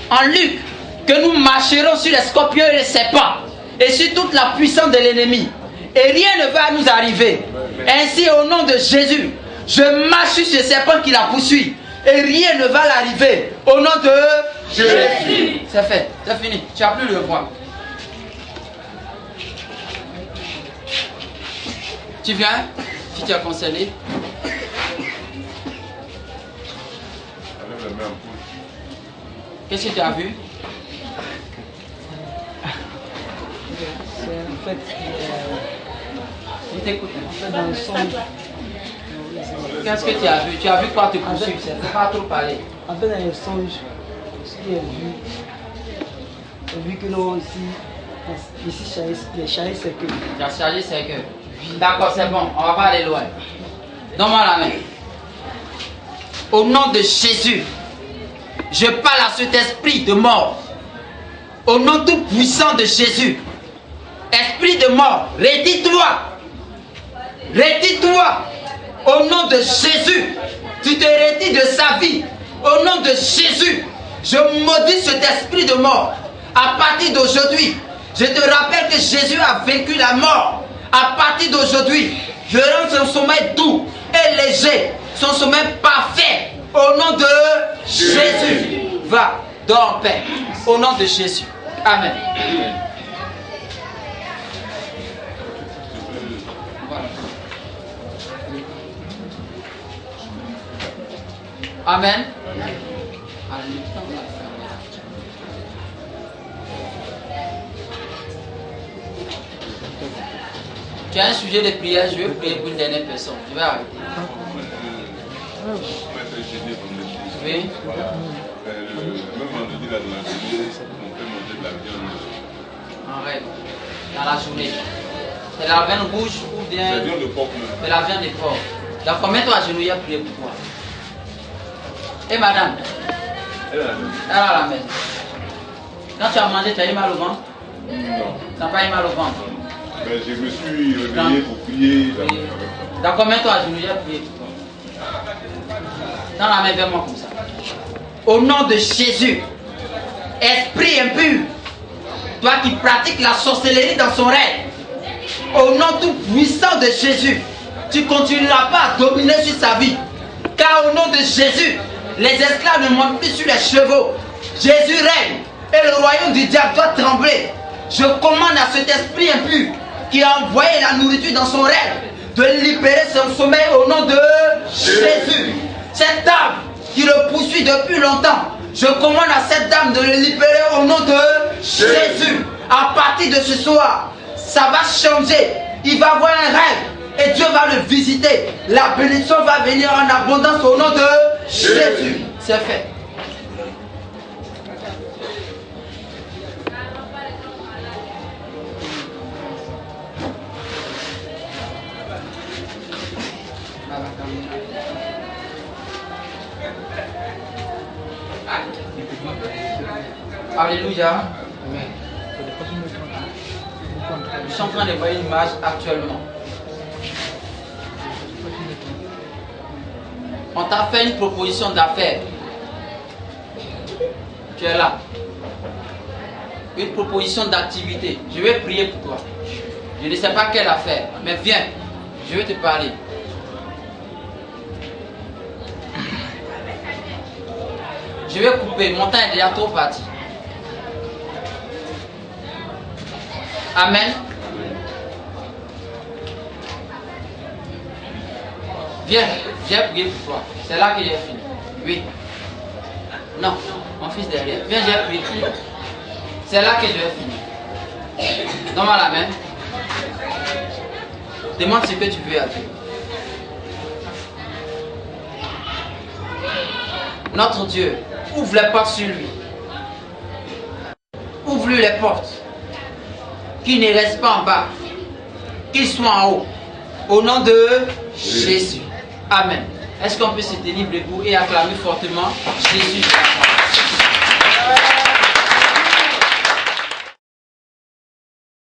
en Luc que nous marcherons sur les scorpions et les serpents et sur toute la puissance de l'ennemi. Et rien ne va nous arriver. Ainsi, au nom de Jésus, je marche sur ce serpent qui la poursuit. Et rien ne va l'arriver. Au nom de Jésus. C'est fait, c'est fini. Tu n'as plus le droit. Tu viens? Si tu as concerné. Qu'est-ce que tu as vu? En fait, Je t'écoute. dans le songe. Qu'est-ce que tu as vu? Tu as vu quoi te poursuivre? Il ne faut pas trop parler. En fait, dans le songe, ce que j'ai vu que non, ici, les charriers, c'est que. Tu as chargé ses cœurs. D'accord, c'est bon. On ne va pas aller loin. Donne-moi la main. Au nom de Jésus, je parle à cet esprit de mort. Au nom tout puissant de Jésus. Esprit de mort, retire-toi. Retire-toi. Au nom de Jésus, tu te retires de sa vie. Au nom de Jésus, je maudis cet esprit de mort. À partir d'aujourd'hui, je te rappelle que Jésus a vaincu la mort. À partir d'aujourd'hui, je rends son sommeil doux et léger, son sommeil parfait. Au nom de Jésus, va, dors en paix. Au nom de Jésus. Amen. Amen. Tu as un sujet de prière, je vais prier pour une dernière personne. Je vais arrêter. Oui. Même vendredi, là, dans la journée, on fait manger de la viande. En rêve. Dans la journée. C'est la viande rouge ou bien. C'est la viande de porc. C'est la viande de porc. Donc, mets-toi à genoux, il y a prié pour toi. Et madame, Elle a elle a la maison. Quand tu as mangé, tu as eu mal au ventre? Non. Tu n'as pas eu mal au ventre? Mais je me suis réveillé pour prier. D'accord, mets-toi à genoux, il y a prié pour toi. Dans la main, vers moi comme ça. Au nom de Jésus, esprit impur, toi qui pratiques la sorcellerie dans son rêve, au nom tout puissant de Jésus, tu continueras pas à dominer sur sa vie. Car au nom de Jésus, les esclaves ne montent plus sur les chevaux. Jésus règne et le royaume du diable doit trembler. Je commande à cet esprit impur qui a envoyé la nourriture dans son rêve de libérer son sommeil au nom de Jésus. Cette dame qui le poursuit depuis longtemps, je commande à cette dame de le libérer au nom de Jésus. À partir de ce soir, ça va changer. Il va avoir un rêve et Dieu va le visiter. La bénédiction va venir en abondance au nom de Jésus. C'est fait. Alléluia. Nous sommes en train de voir une image actuellement. On t'a fait une proposition d'affaires. Tu es là. Une proposition d'activité. Je vais prier pour toi. Je ne sais pas quelle affaire, mais viens, je vais te parler. Je vais couper, mon temps est déjà trop parti. Amen. Viens, j'ai prié pour toi. C'est là que j'ai fini. Oui. Non, mon fils derrière. Viens, j'ai prié pour toi. C'est là que je vais finir. Donne-moi la main. Demande ce que tu veux à Dieu. Notre Dieu, ouvre les portes sur lui. Ouvre-lui les portes. Qu'il ne reste pas en bas. Qu'il soit en haut. Au nom de Jésus. Amen. Est-ce qu'on peut se tenir debout et acclamer fortement Jésus?